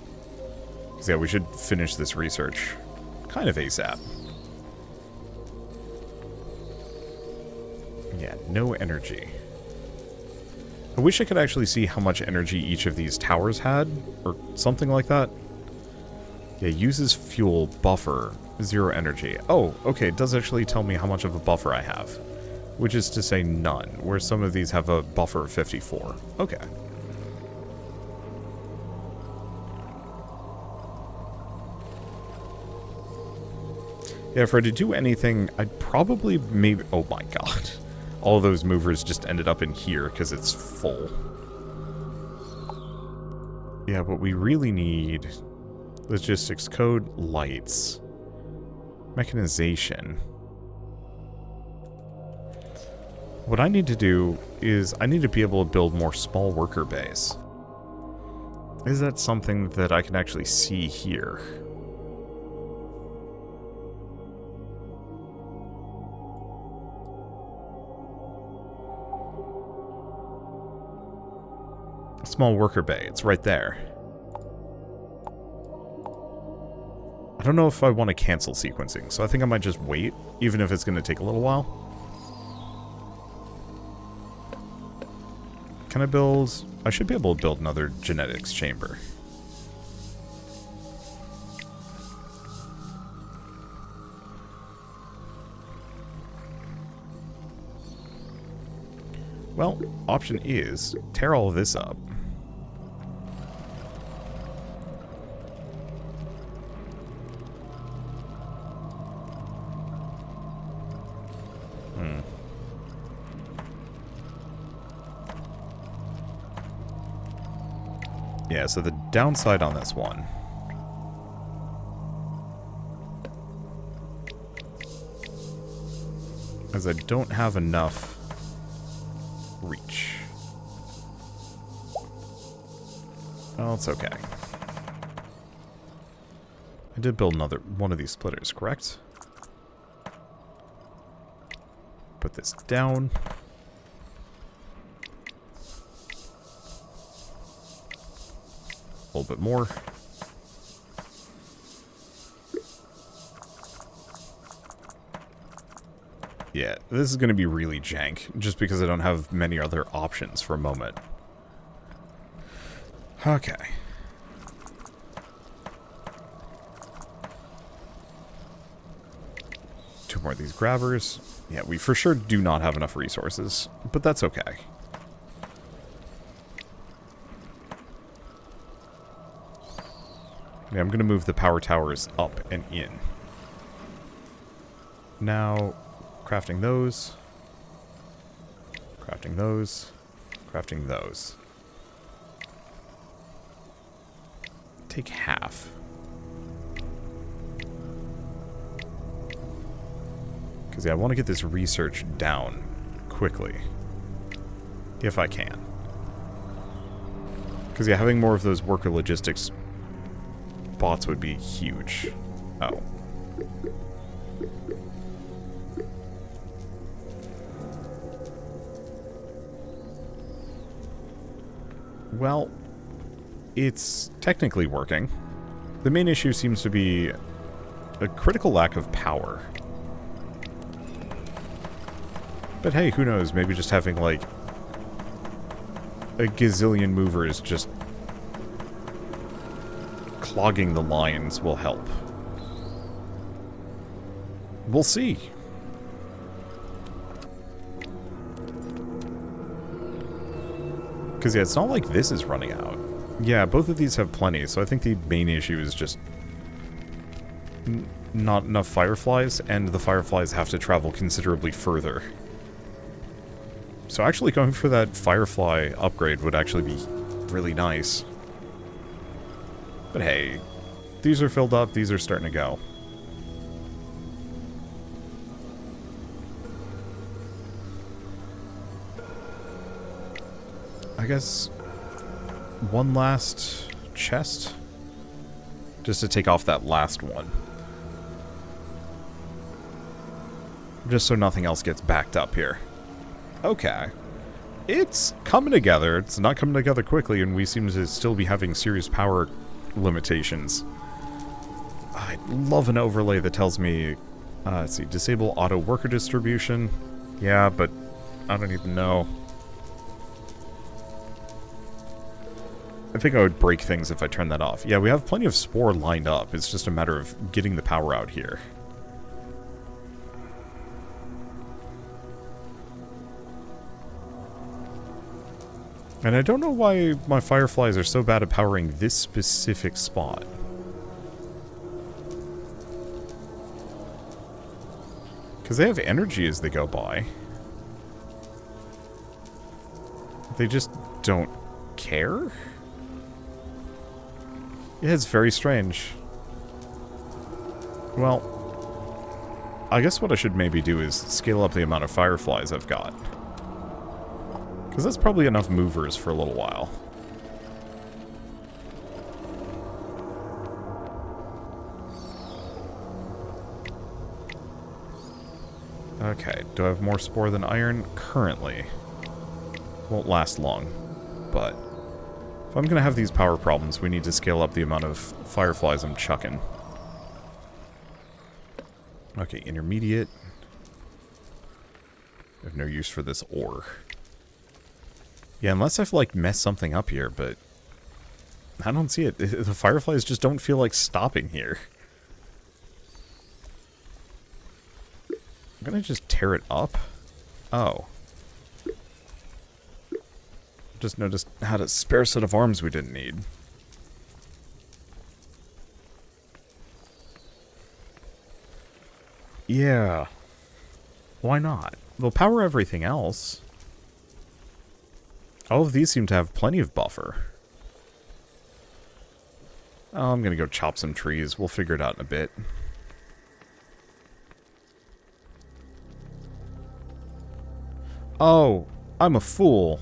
Because yeah, we should finish this research kind of ASAP. Yeah, no energy. I wish I could actually see how much energy each of these towers had, or something like that. Yeah, uses fuel, buffer, 0 energy. Oh, okay, it does actually tell me how much of a buffer I have. Which is to say none, where some of these have a buffer of 54. Okay. Yeah, if I were to do anything, I'd probably maybe... Oh my god. All those movers just ended up in here because it's full. Yeah, but we really need logistics code, lights, mechanization. What I need to do is I need to be able to build more small worker bays. Is that something that I can actually see here? Small worker bay, it's right there. I don't know if I want to cancel sequencing, so I think I might just wait, even if it's going to take a little while. Can I build... I should be able to build another genetics chamber. Well, option is tear all of this up. Yeah, so the downside on this one is I don't have enough reach. Well, it's okay. I did build another one of these splitters, correct? Put this down. A little bit more. Yeah, this is going to be really jank, just because I don't have many other options for a moment. Okay. Two more of these grabbers. Yeah, we for sure do not have enough resources, but that's okay. Yeah, I'm going to move the power towers up and in. Now, crafting those. Crafting those. Crafting those. Take half. Because, yeah, I want to get this research down quickly. If I can. Because, yeah, having more of those worker logistics bots would be huge. Oh. Well, it's technically working. The main issue seems to be a critical lack of power. But hey, who knows? Maybe just having, like, a gazillion movers just clogging the lines will help. We'll see. Because, yeah, it's not like this is running out. Yeah, both of these have plenty, so I think the main issue is just not enough fireflies, and the fireflies have to travel considerably further. So actually going for that firefly upgrade would actually be really nice. But hey, these are filled up, these are starting to go. I guess one last chest, just to take off that last one. Just so nothing else gets backed up here. Okay. It's coming together. It's not coming together quickly, and we seem to still be having serious power limitations. I'd love an overlay that tells me, let's see, disable auto worker distribution. Yeah, but I don't even know. I think I would break things if I turned that off. Yeah, we have plenty of spore lined up. It's just a matter of getting the power out here. And I don't know why my fireflies are so bad at powering this specific spot. Because they have energy as they go by. They just don't care? Yeah, it's very strange. Well, I guess what I should maybe do is scale up the amount of fireflies I've got. Because that's probably enough movers for a little while. Okay, do I have more spore than iron? Currently. Won't last long, but if I'm going to have these power problems, we need to scale up the amount of fireflies I'm chucking. Okay, intermediate. I have no use for this ore. Yeah, unless I've, like, messed something up here, but I don't see it. The fireflies just don't feel like stopping here. I'm gonna just tear it up. Oh. Just noticed had a spare set of arms we didn't need. Yeah. Why not? They'll power everything else. All of these seem to have plenty of buffer. Oh, I'm gonna go chop some trees. We'll figure it out in a bit. Oh, I'm a fool.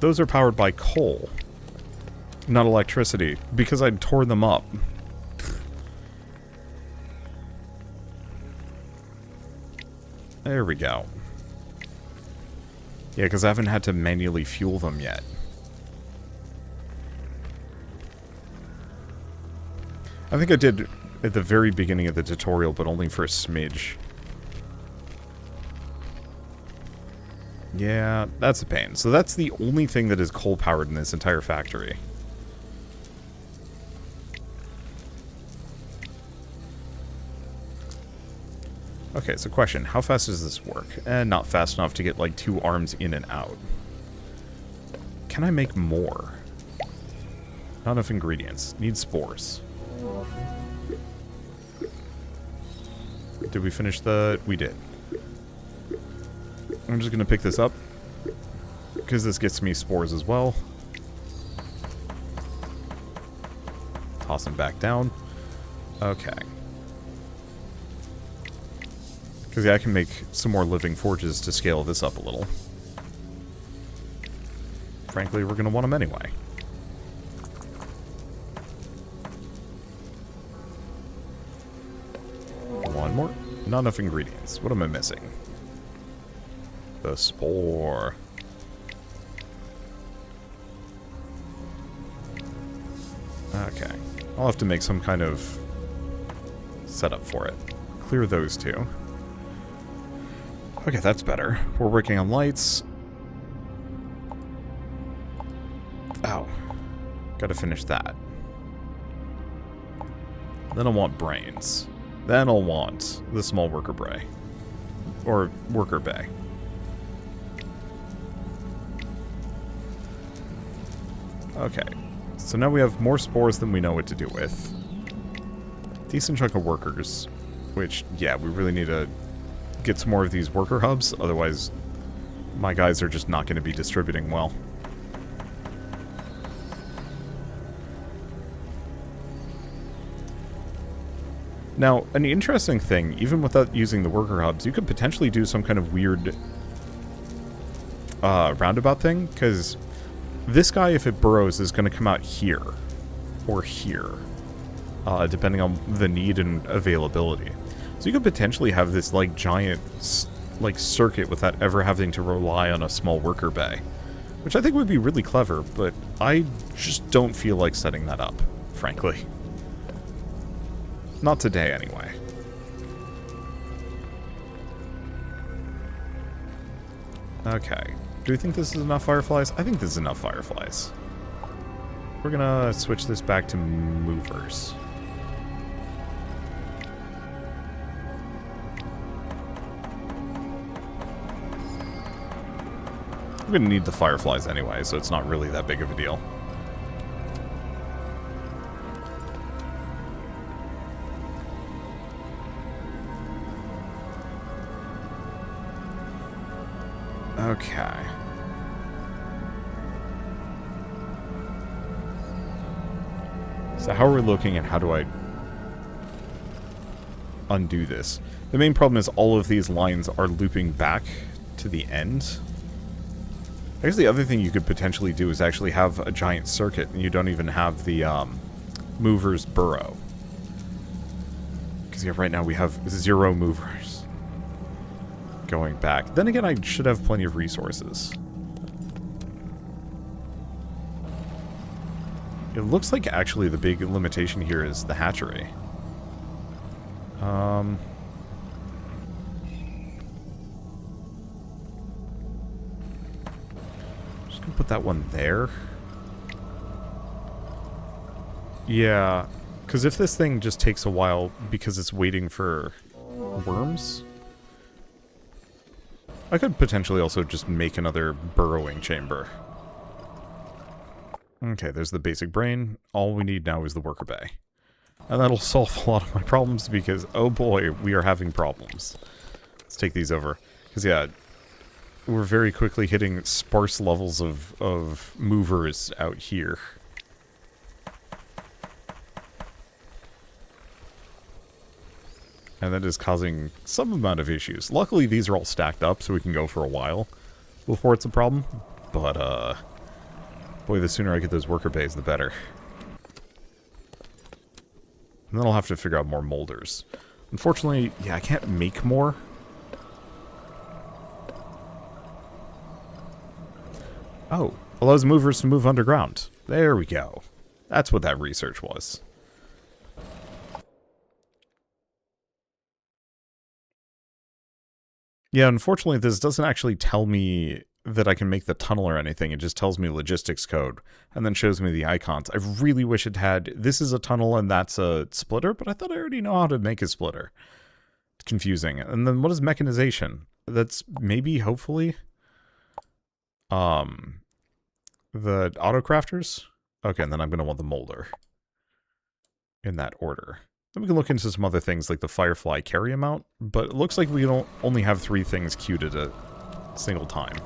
Those are powered by coal, not electricity, because I tore them up. There we go. Yeah, because I haven't had to manually fuel them yet. I think I did at the very beginning of the tutorial, but only for a smidge. Yeah, that's a pain. So that's the only thing that is coal-powered in this entire factory. Okay, so question, how fast does this work? Not fast enough to get, like, 2 arms in and out. can I make more? Not enough ingredients. Need spores. Did we finish the... We did. I'm just going to pick this up, because this gets me spores as well. Toss them back down. Okay. Because yeah, I can make some more living forges to scale this up a little. Frankly, we're going to want them anyway. One more. Not enough ingredients. What am I missing? The spore. Okay. I'll have to make some kind of setup for it. Clear those two. Okay, that's better. We're working on lights. Oh. Gotta finish that. Then I'll want brains. Then I'll want the small worker bay. Or worker bay. Okay. So now we have more spores than we know what to do with. Decent chunk of workers. Which, yeah, we really need to get some more of these worker hubs. Otherwise, my guys are just not going to be distributing well. Now, an interesting thing, even without using the worker hubs, you could potentially do some kind of weird roundabout thing, because this guy, if it burrows, is going to come out here, or here, depending on the need and availability. So you could potentially have this, like, giant, like, circuit without ever having to rely on a small worker bay, which I think would be really clever, but I just don't feel like setting that up, frankly. Not today, anyway. Okay. Do we think this is enough fireflies? I think this is enough fireflies. We're gonna switch this back to movers. I'm gonna need the fireflies anyway, so it's not really that big of a deal. Okay. So how are we looking, and how do I undo this? The main problem is all of these lines are looping back to the end. I guess the other thing you could potentially do is actually have a giant circuit, and you don't even have the movers burrow. Because yeah, right now we have 0 movers going back. Then again, I should have plenty of resources. It looks like actually the big limitation here is the hatchery. Just gonna put that one there. Yeah, because if this thing just takes a while because it's waiting for worms, I could potentially also just make another burrowing chamber. Okay, there's the basic brain. All we need now is the worker bay. And that'll solve a lot of my problems because, oh boy, we are having problems. Let's take these over. Because, yeah, we're very quickly hitting sparse levels of movers out here. And that is causing some amount of issues. Luckily, these are all stacked up, so we can go for a while before it's a problem. But, boy, the sooner I get those worker bays, the better. And then I'll have to figure out more molders. Unfortunately, yeah, I can't make more. Oh, allows movers to move underground. There we go. That's what that research was. Yeah, unfortunately, this doesn't actually tell me that I can make the tunnel or anything. It just tells me logistics code, and then shows me the icons. I really wish it had, this is a tunnel and that's a splitter, but I thought I already know how to make a splitter. It's confusing. And then what is mechanization? That's maybe, hopefully, the The auto-crafters? Okay, and then I'm going to want the molder. In that order. Then we can look into some other things like the Firefly carry amount, but it looks like we don't only have 3 things queued at a single time.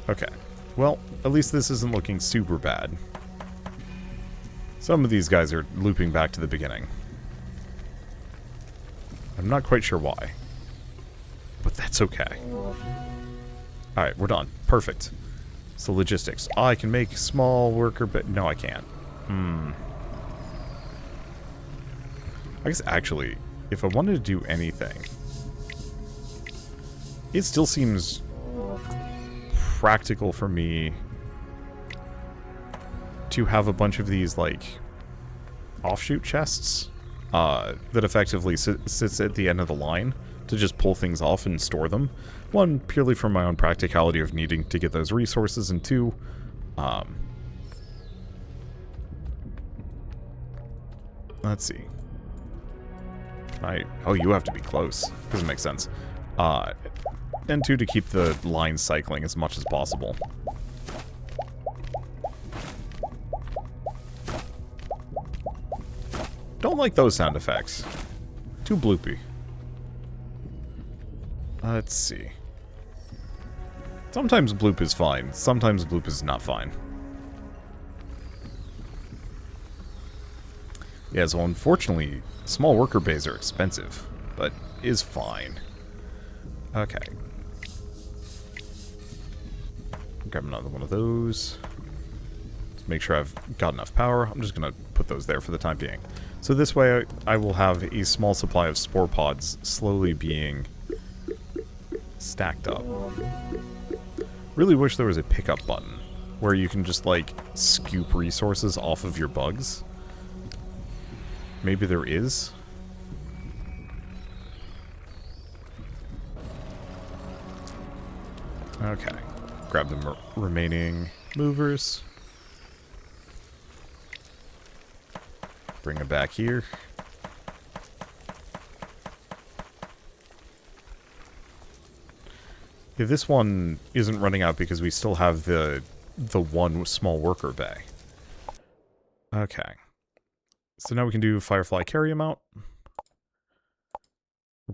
Okay. Well, at least this isn't looking super bad. Some of these guys are looping back to the beginning. I'm not quite sure why. But that's okay. Alright, we're done. Perfect. So logistics. I can make small worker, but no, I can't. I guess actually, if I wanted to do anything, it still seems practical for me to have a bunch of these, like, offshoot chests that effectively sits at the end of the line to just pull things off and store them. One, purely from my own practicality of needing to get those resources, and two, let's see. Oh, you have to be close. Doesn't make sense. And two, to keep the line cycling as much as possible. Don't like those sound effects. Too bloopy. Let's see. Sometimes bloop is fine. Sometimes bloop is not fine. Yeah, so unfortunately, small worker bays are expensive, but is fine. Okay. Grab another one of those. Let's make sure I've got enough power. I'm just going to put those there for the time being. So this way I will have a small supply of spore pods slowly being stacked up. Really wish there was a pickup button where you can just, like, scoop resources off of your bugs. Maybe there is. Okay. Grab the remaining movers. Bring it back here. Yeah, this one isn't running out because we still have the one small worker bay. Okay. So now we can do Firefly carry amount.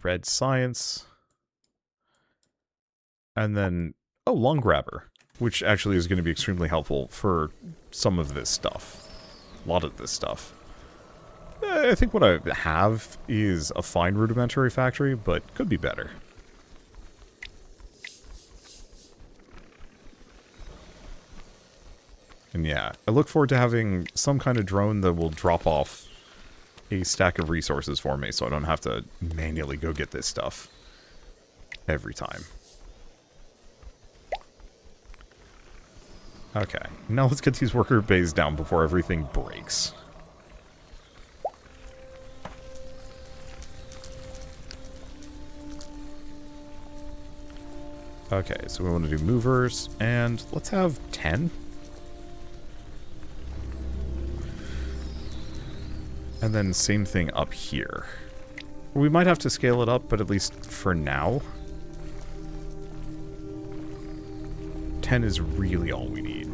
Red science. And then, oh, long grabber, which actually is going to be extremely helpful for some of this stuff. A lot of this stuff. I think what I have is a fine rudimentary factory, but could be better. And yeah, I look forward to having some kind of drone that will drop off a stack of resources for me so I don't have to manually go get this stuff every time. Okay, now let's get these worker bays down before everything breaks. Okay, so we want to do movers, and let's have 10. And then same thing up here. We might have to scale it up, but at least for now, 10 is really all we need.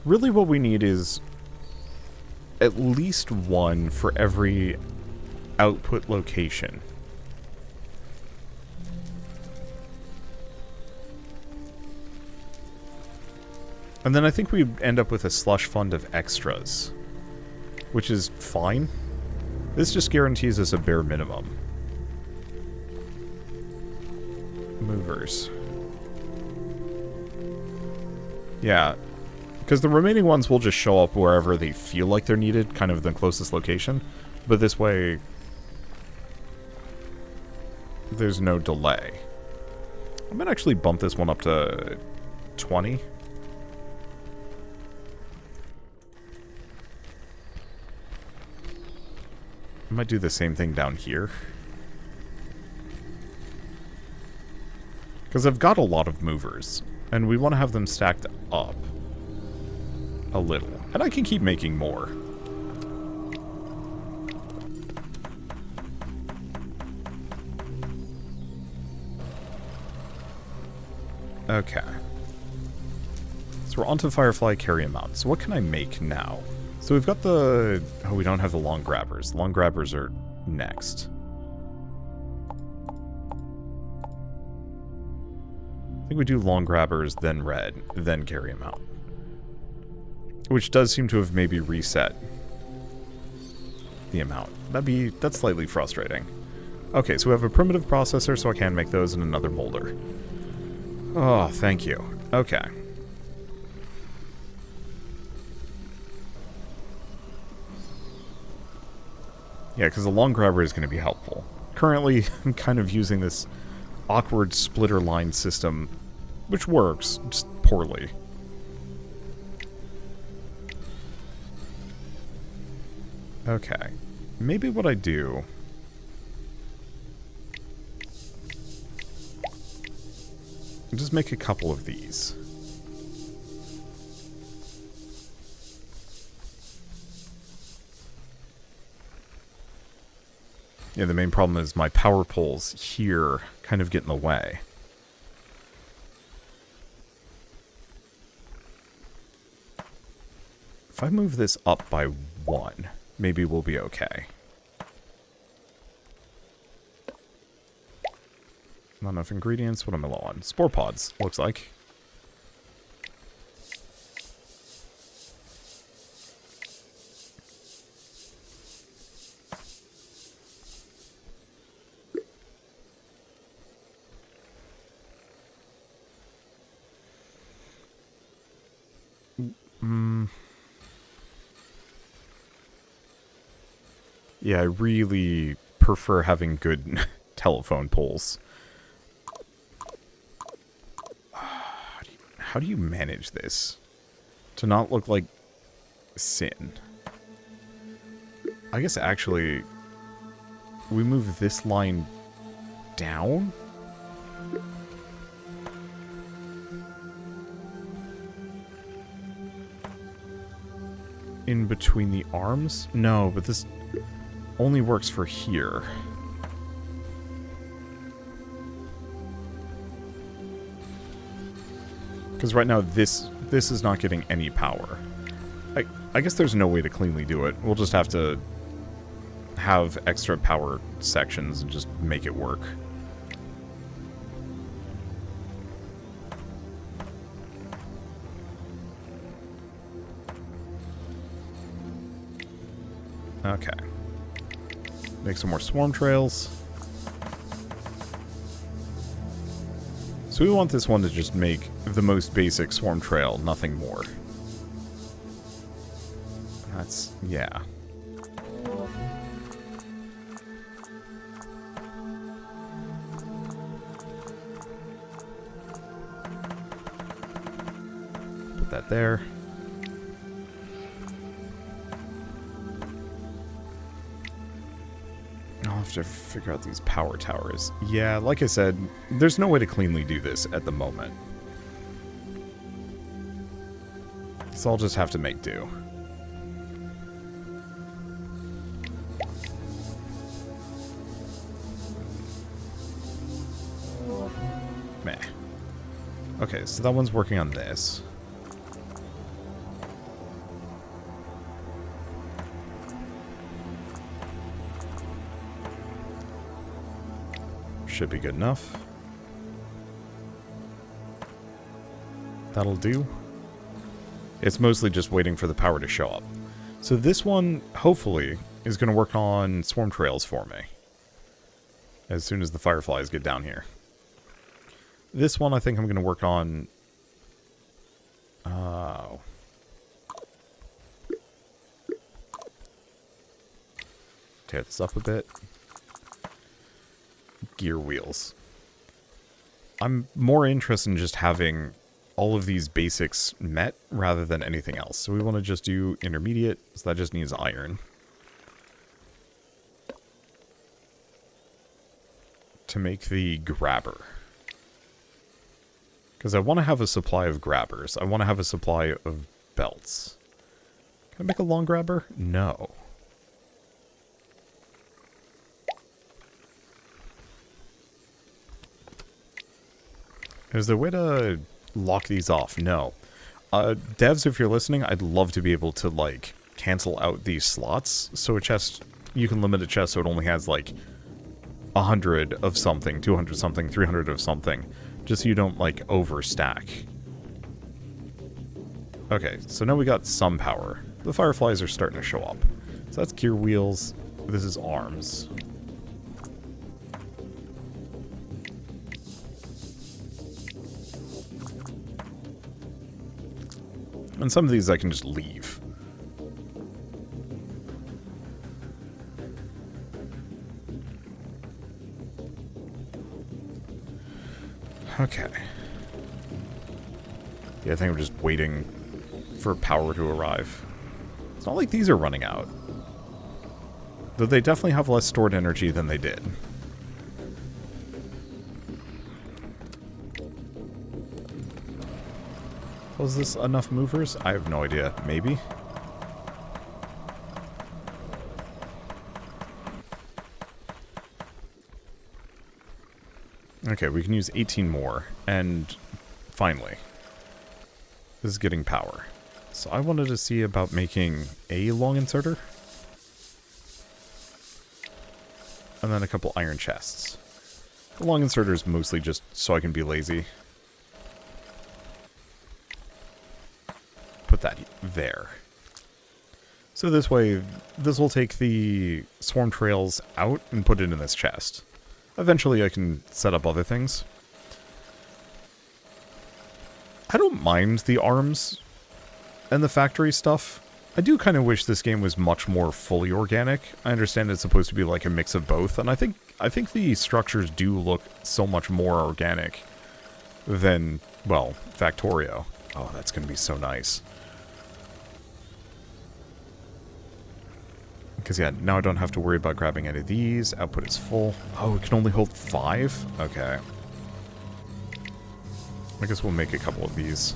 Really what we need is at least one for every output location. And then I think we end up with a slush fund of extras, which is fine. This just guarantees us a bare minimum. Movers. Yeah, because the remaining ones will just show up wherever they feel like they're needed, kind of the closest location. But this way, there's no delay. I might actually bump this one up to 20. I might do the same thing down here. Because I've got a lot of movers, and we want to have them stacked up a little. And I can keep making more. Okay. So we're onto Firefly Carry Amount. So what can I make now? So we've got the... Oh, we don't have the long grabbers. Long grabbers are next. I think we do long grabbers, then red, then carry amount. Which does seem to have maybe reset the amount. That's slightly frustrating. Okay, so we have a primitive processor, so I can make those in another molder. Oh, thank you. Okay. Yeah, because the long grabber is going to be helpful. Currently, I'm kind of using this awkward splitter line system, which works, just poorly. Okay. Maybe what I do... just make a couple of these. Yeah, the main problem is my power poles here kind of get in the way. If I move this up by 1, maybe we'll be okay. Not enough ingredients. What am I low on? Spore pods, looks like. Yeah, I really prefer having good telephone poles. How do you manage this to not look like sin? I guess actually we move this line down? In between the arms? No, but this only works for here. Because right now this is not getting any power. I guess there's no way to cleanly do it. We'll just have to have extra power sections and just make it work. Okay. Make some more swarm trails. So we want this one to just make the most basic swarm trail, nothing more. That's... yeah. Put that there. I'll have to figure out these power towers. Yeah, like I said, there's no way to cleanly do this at the moment. So I'll just have to make do. Meh. Okay, so that one's working on this. Should be good enough. That'll do. It's mostly just waiting for the power to show up. So this one, hopefully, is going to work on swarm trails for me. As soon as the fireflies get down here. This one I think I'm going to work on... tear this up a bit. Gear wheels. I'm more interested in just having all of these basics met rather than anything else. So we want to just do intermediate, so that just needs iron. To make the grabber. Because I want to have a supply of grabbers. I want to have a supply of belts. Can I make a long grabber? No. Is there a way to lock these off? No. Devs, if you're listening, I'd love to be able to, like, cancel out these slots. So a chest, you can limit a chest so it only has, like, 100 of something, 200 something, 300 of something. Just so you don't, like, overstack. Okay, so now we got some power. The fireflies are starting to show up. So that's gear wheels. This is arms. And some of these I can just leave. Okay. Yeah, I think I'm just waiting for power to arrive. It's not like these are running out. Though they definitely have less stored energy than they did. Was this enough movers? I have no idea. Maybe? Okay, we can use 18 more. And finally, this is getting power. So I wanted to see about making a long inserter. And then a couple iron chests. The long inserter is mostly just so I can be lazy. Put that there. So this way, this will take the swarm trails out and put it in this chest. Eventually I can set up other things. I don't mind the arms and the factory stuff. I do kind of wish this game was much more fully organic. I understand it's supposed to be like a mix of both, and I think the structures do look so much more organic than, well, Factorio. Oh, that's going to be so nice. Because, yeah, now I don't have to worry about grabbing any of these. Output is full. Oh, it can only hold 5? Okay. I guess we'll make a couple of these.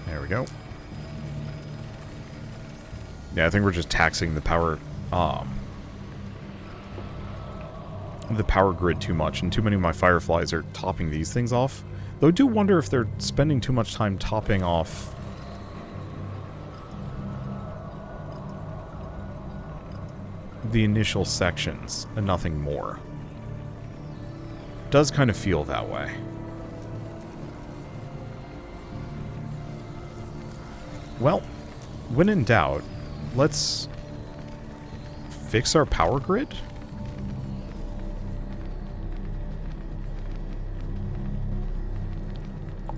There we go. Yeah, I think we're just taxing the power grid too much, and too many of my fireflies are topping these things off. Though I do wonder if they're spending too much time topping off the initial sections and nothing more. Does kind of feel that way. Well, when in doubt, let's fix our power grid.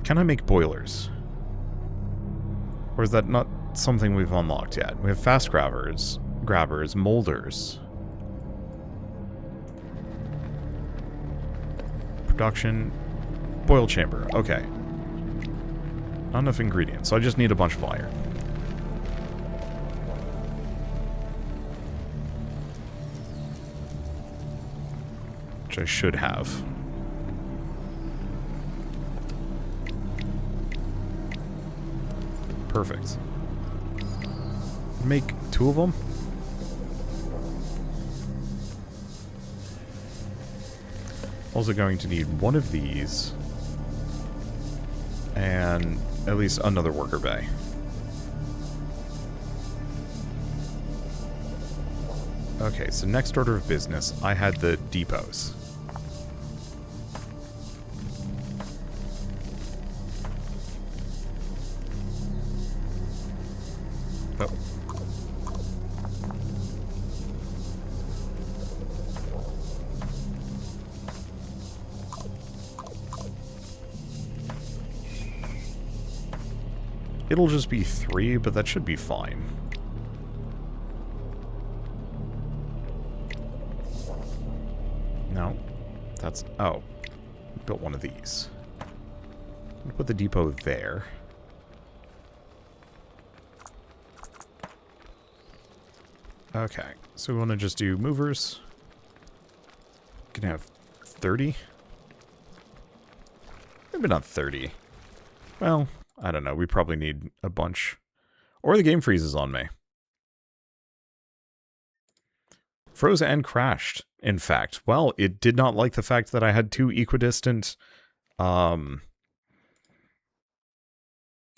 Can I make boilers? Or is that not something we've unlocked yet? We have fast grabbers, molders. Production, boil chamber, okay. Not enough ingredients, so I just need a bunch of iron. Which I should have. Perfect. Make 2 of them. Also going to need 1 of these. And at least another worker bay. Okay, so next order of business, I had the depots. Oh. It'll just be 3, but that should be fine. No. That's... oh. Built 1 of these. Put the depot there. Okay. So we want to just do movers. Gonna have 30? Maybe not 30. Well, I don't know. We probably need a bunch. Or the game freezes on me. Froze and crashed, in fact. Well, it did not like the fact that I had two equidistant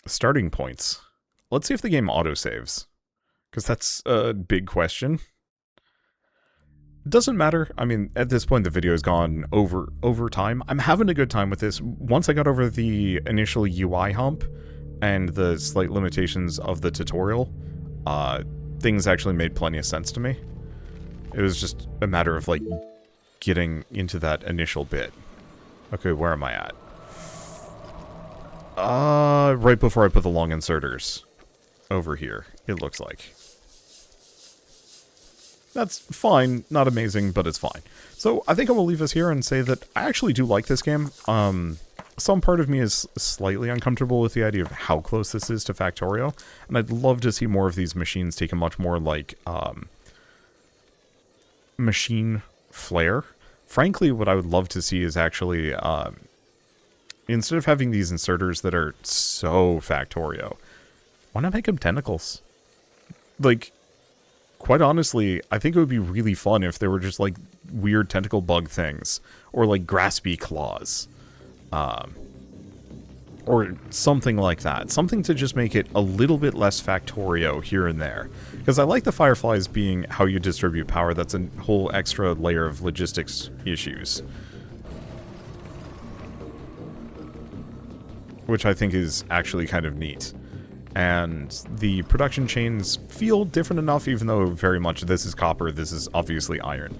starting points. Let's see if the game autosaves. Because that's a big question. It doesn't matter. I mean, at this point, the video has gone over time. I'm having a good time with this. Once I got over the initial UI hump and the slight limitations of the tutorial, things actually made plenty of sense to me. It was just a matter of, like, getting into that initial bit. Okay, where am I at? Right before I put the long inserters. Over here, it looks like. That's fine. Not amazing, but it's fine. So, I think I will leave us here and say that I actually do like this game. Some part of me is slightly uncomfortable with the idea of how close this is to Factorio, and I'd love to see more of these machines take a much more, like, machine flair. Frankly, what I would love to see is actually, instead of having these inserters that are so Factorio, why not make them tentacles? Like, quite honestly, I think it would be really fun if there were just, like, weird tentacle bug things, or, like, graspy claws, or something like that. Something to just make it a little bit less Factorio here and there. Because I like the fireflies being how you distribute power. That's a whole extra layer of logistics issues. Which I think is actually kind of neat. And the production chains feel different enough, even though very much this is copper, this is obviously iron.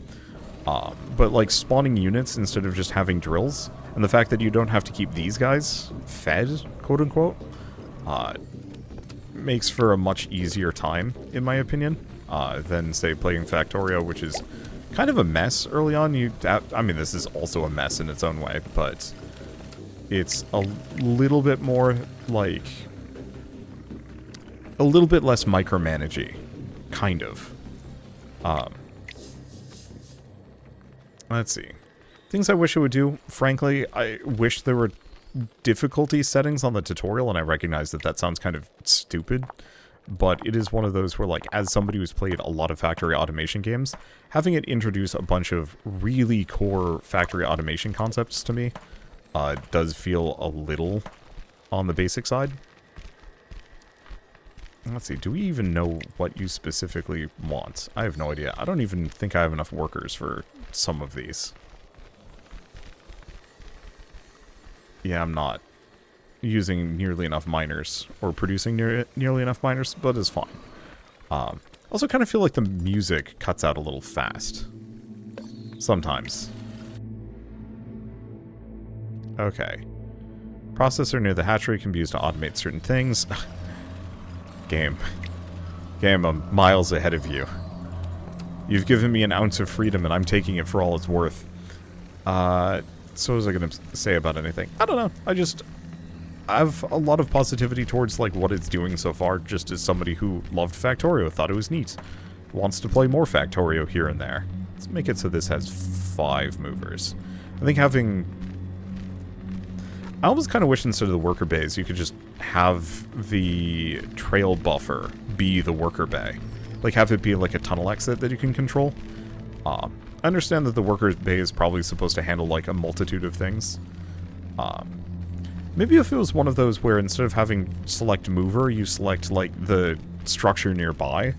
But like spawning units instead of just having drills, and the fact that you don't have to keep these guys fed, quote-unquote, makes for a much easier time, in my opinion, than, say, playing Factorio, which is kind of a mess early on. I mean, this is also a mess in its own way, but it's a little bit more, like, a little bit less micromanagey, kind of. Let's see. Things I wish it would do. Frankly, I wish there were difficulty settings on the tutorial, and I recognize that that sounds kind of stupid, but it is one of those where, like, as somebody who's played a lot of factory automation games, having it introduce a bunch of really core factory automation concepts to me does feel a little on the basic side. Let's see, do we even know what you specifically want? I have no idea. I don't even think I have enough workers for some of these. Yeah, I'm not using nearly enough miners, or producing nearly enough miners, but it's fine. Also kind of feel like the music cuts out a little fast. Sometimes. Okay. Processor near the hatchery can be used to automate certain things. Game, I'm miles ahead of you. You've given me an ounce of freedom, and I'm taking it for all it's worth. So what was I going to say about anything? I don't know. I have a lot of positivity towards, like, what it's doing so far, just as somebody who loved Factorio, thought it was neat. Wants to play more Factorio here and there. Let's make it so this has 5 movers. I think having... I almost kind of wish instead of the worker bays, you could just have the trail buffer be the worker bay. Like, have it be like a tunnel exit that you can control. I understand that the worker bay is probably supposed to handle, like, a multitude of things. Maybe if it was one of those where instead of having select mover, you select, like, the structure nearby.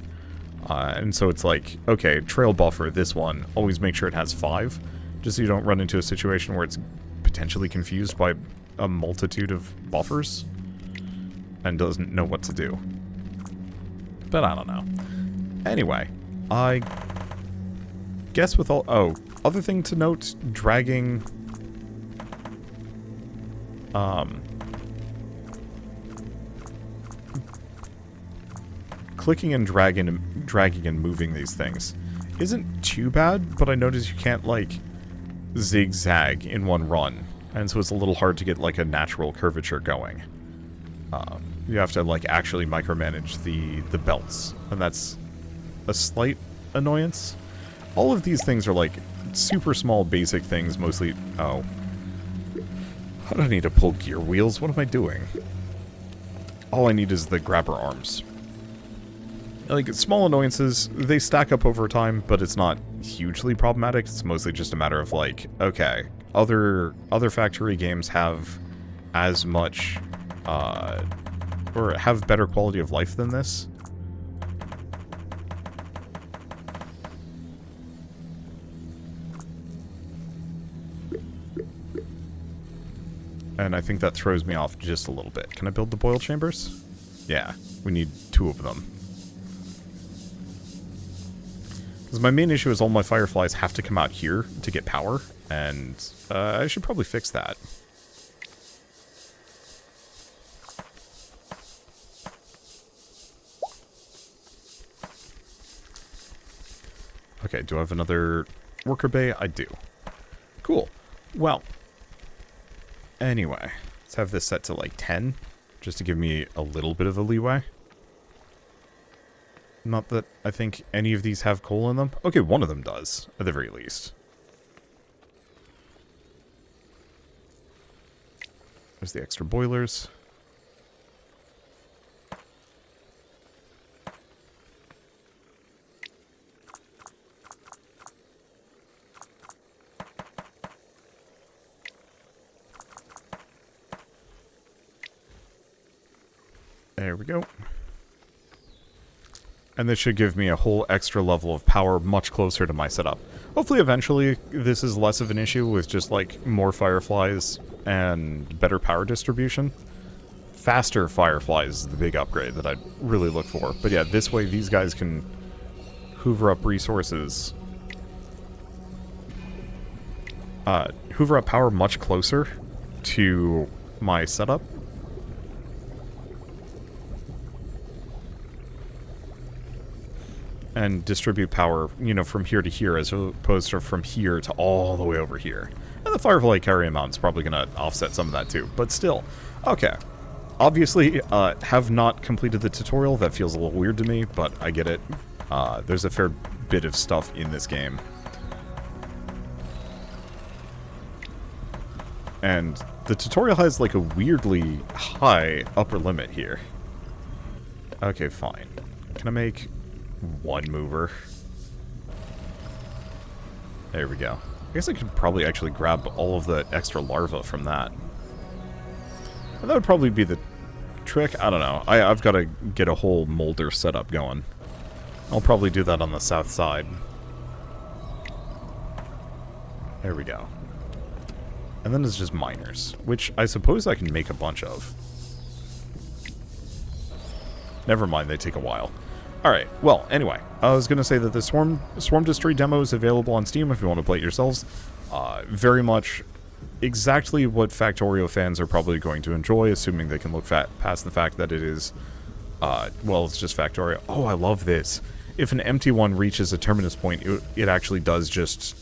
And so it's like, okay, trail buffer, this one, always make sure it has 5. Just so you don't run into a situation where it's potentially confused by a multitude of buffers and doesn't know what to do. But I don't know. Anyway, I guess with all... Oh, other thing to note, dragging... clicking and dragging and moving these things isn't too bad, but I noticed you can't, like, zigzag in one run. And so it's a little hard to get, like, a natural curvature going. You have to, like, actually micromanage the belts. And that's a slight annoyance. All of these things are, like, super small basic things, mostly... Oh. How do I need to pull gear wheels? What am I doing? All I need is the grabber arms. Like, small annoyances, they stack up over time, but it's not hugely problematic. It's mostly just a matter of, like, okay, other Factorio games have as much, or have better quality of life than this. And I think that throws me off just a little bit. Can I build the boil chambers? Yeah, we need 2 of them. Because my main issue is all my fireflies have to come out here to get power, and I should probably fix that. Okay, do I have another worker bay? I do. Cool. Well, anyway, let's have this set to like 10, just to give me a little bit of a leeway. Not that I think any of these have coal in them. Okay, one of them does, at the very least. There's the extra boilers. There we go. And this should give me a whole extra level of power much closer to my setup. Hopefully eventually this is less of an issue with just like more fireflies and better power distribution. Faster fireflies is the big upgrade that I'd really look for. But yeah, this way these guys can hoover up resources. Hoover up power much closer to my setup. And distribute power, you know, from here to here as opposed to from here to all the way over here. And the Firefly Carry Amount is probably going to offset some of that too, but still. Okay. Obviously, have not completed the tutorial. That feels a little weird to me, but I get it. There's a fair bit of stuff in this game. And the tutorial has like a weirdly high upper limit here. Okay, fine. Can I make 1 mover? There we go. I guess I could probably actually grab all of the extra larvae from that. And that would probably be the trick. I don't know. I've got to get a whole molder setup going. I'll probably do that on the south side. There we go. And then it's just miners, which I suppose I can make a bunch of. Never mind, they take a while. Alright, well, anyway, I was going to say that the Swarmdustry demo is available on Steam if you want to play it yourselves. Very much exactly what Factorio fans are probably going to enjoy, assuming they can look past the fact that it is, well, it's just Factorio. Oh, I love this. If an empty one reaches a terminus point, it actually does just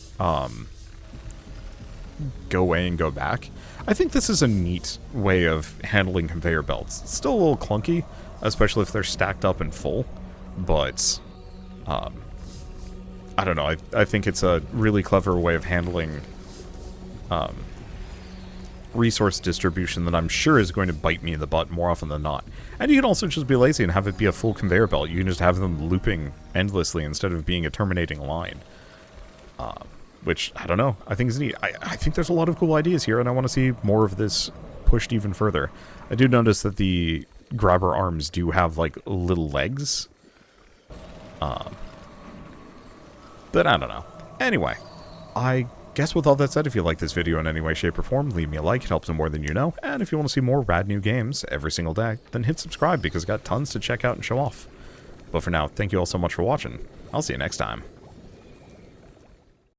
go away and go back. I think this is a neat way of handling conveyor belts. It's still a little clunky, especially if they're stacked up and full. But, I don't know, I think it's a really clever way of handling resource distribution that I'm sure is going to bite me in the butt more often than not. And you can also just be lazy and have it be a full conveyor belt. You can just have them looping endlessly instead of being a terminating line. Which, I don't know, I think is neat. I think there's a lot of cool ideas here, and I want to see more of this pushed even further. I do notice that the grabber arms do have, like, little legs. But I don't know. Anyway, I guess with all that said, if you like this video in any way, shape, or form, leave me a like. It helps more than you know. And if you want to see more rad new games every single day, then hit subscribe because I've got tons to check out and show off. But for now, thank you all so much for watching. I'll see you next time.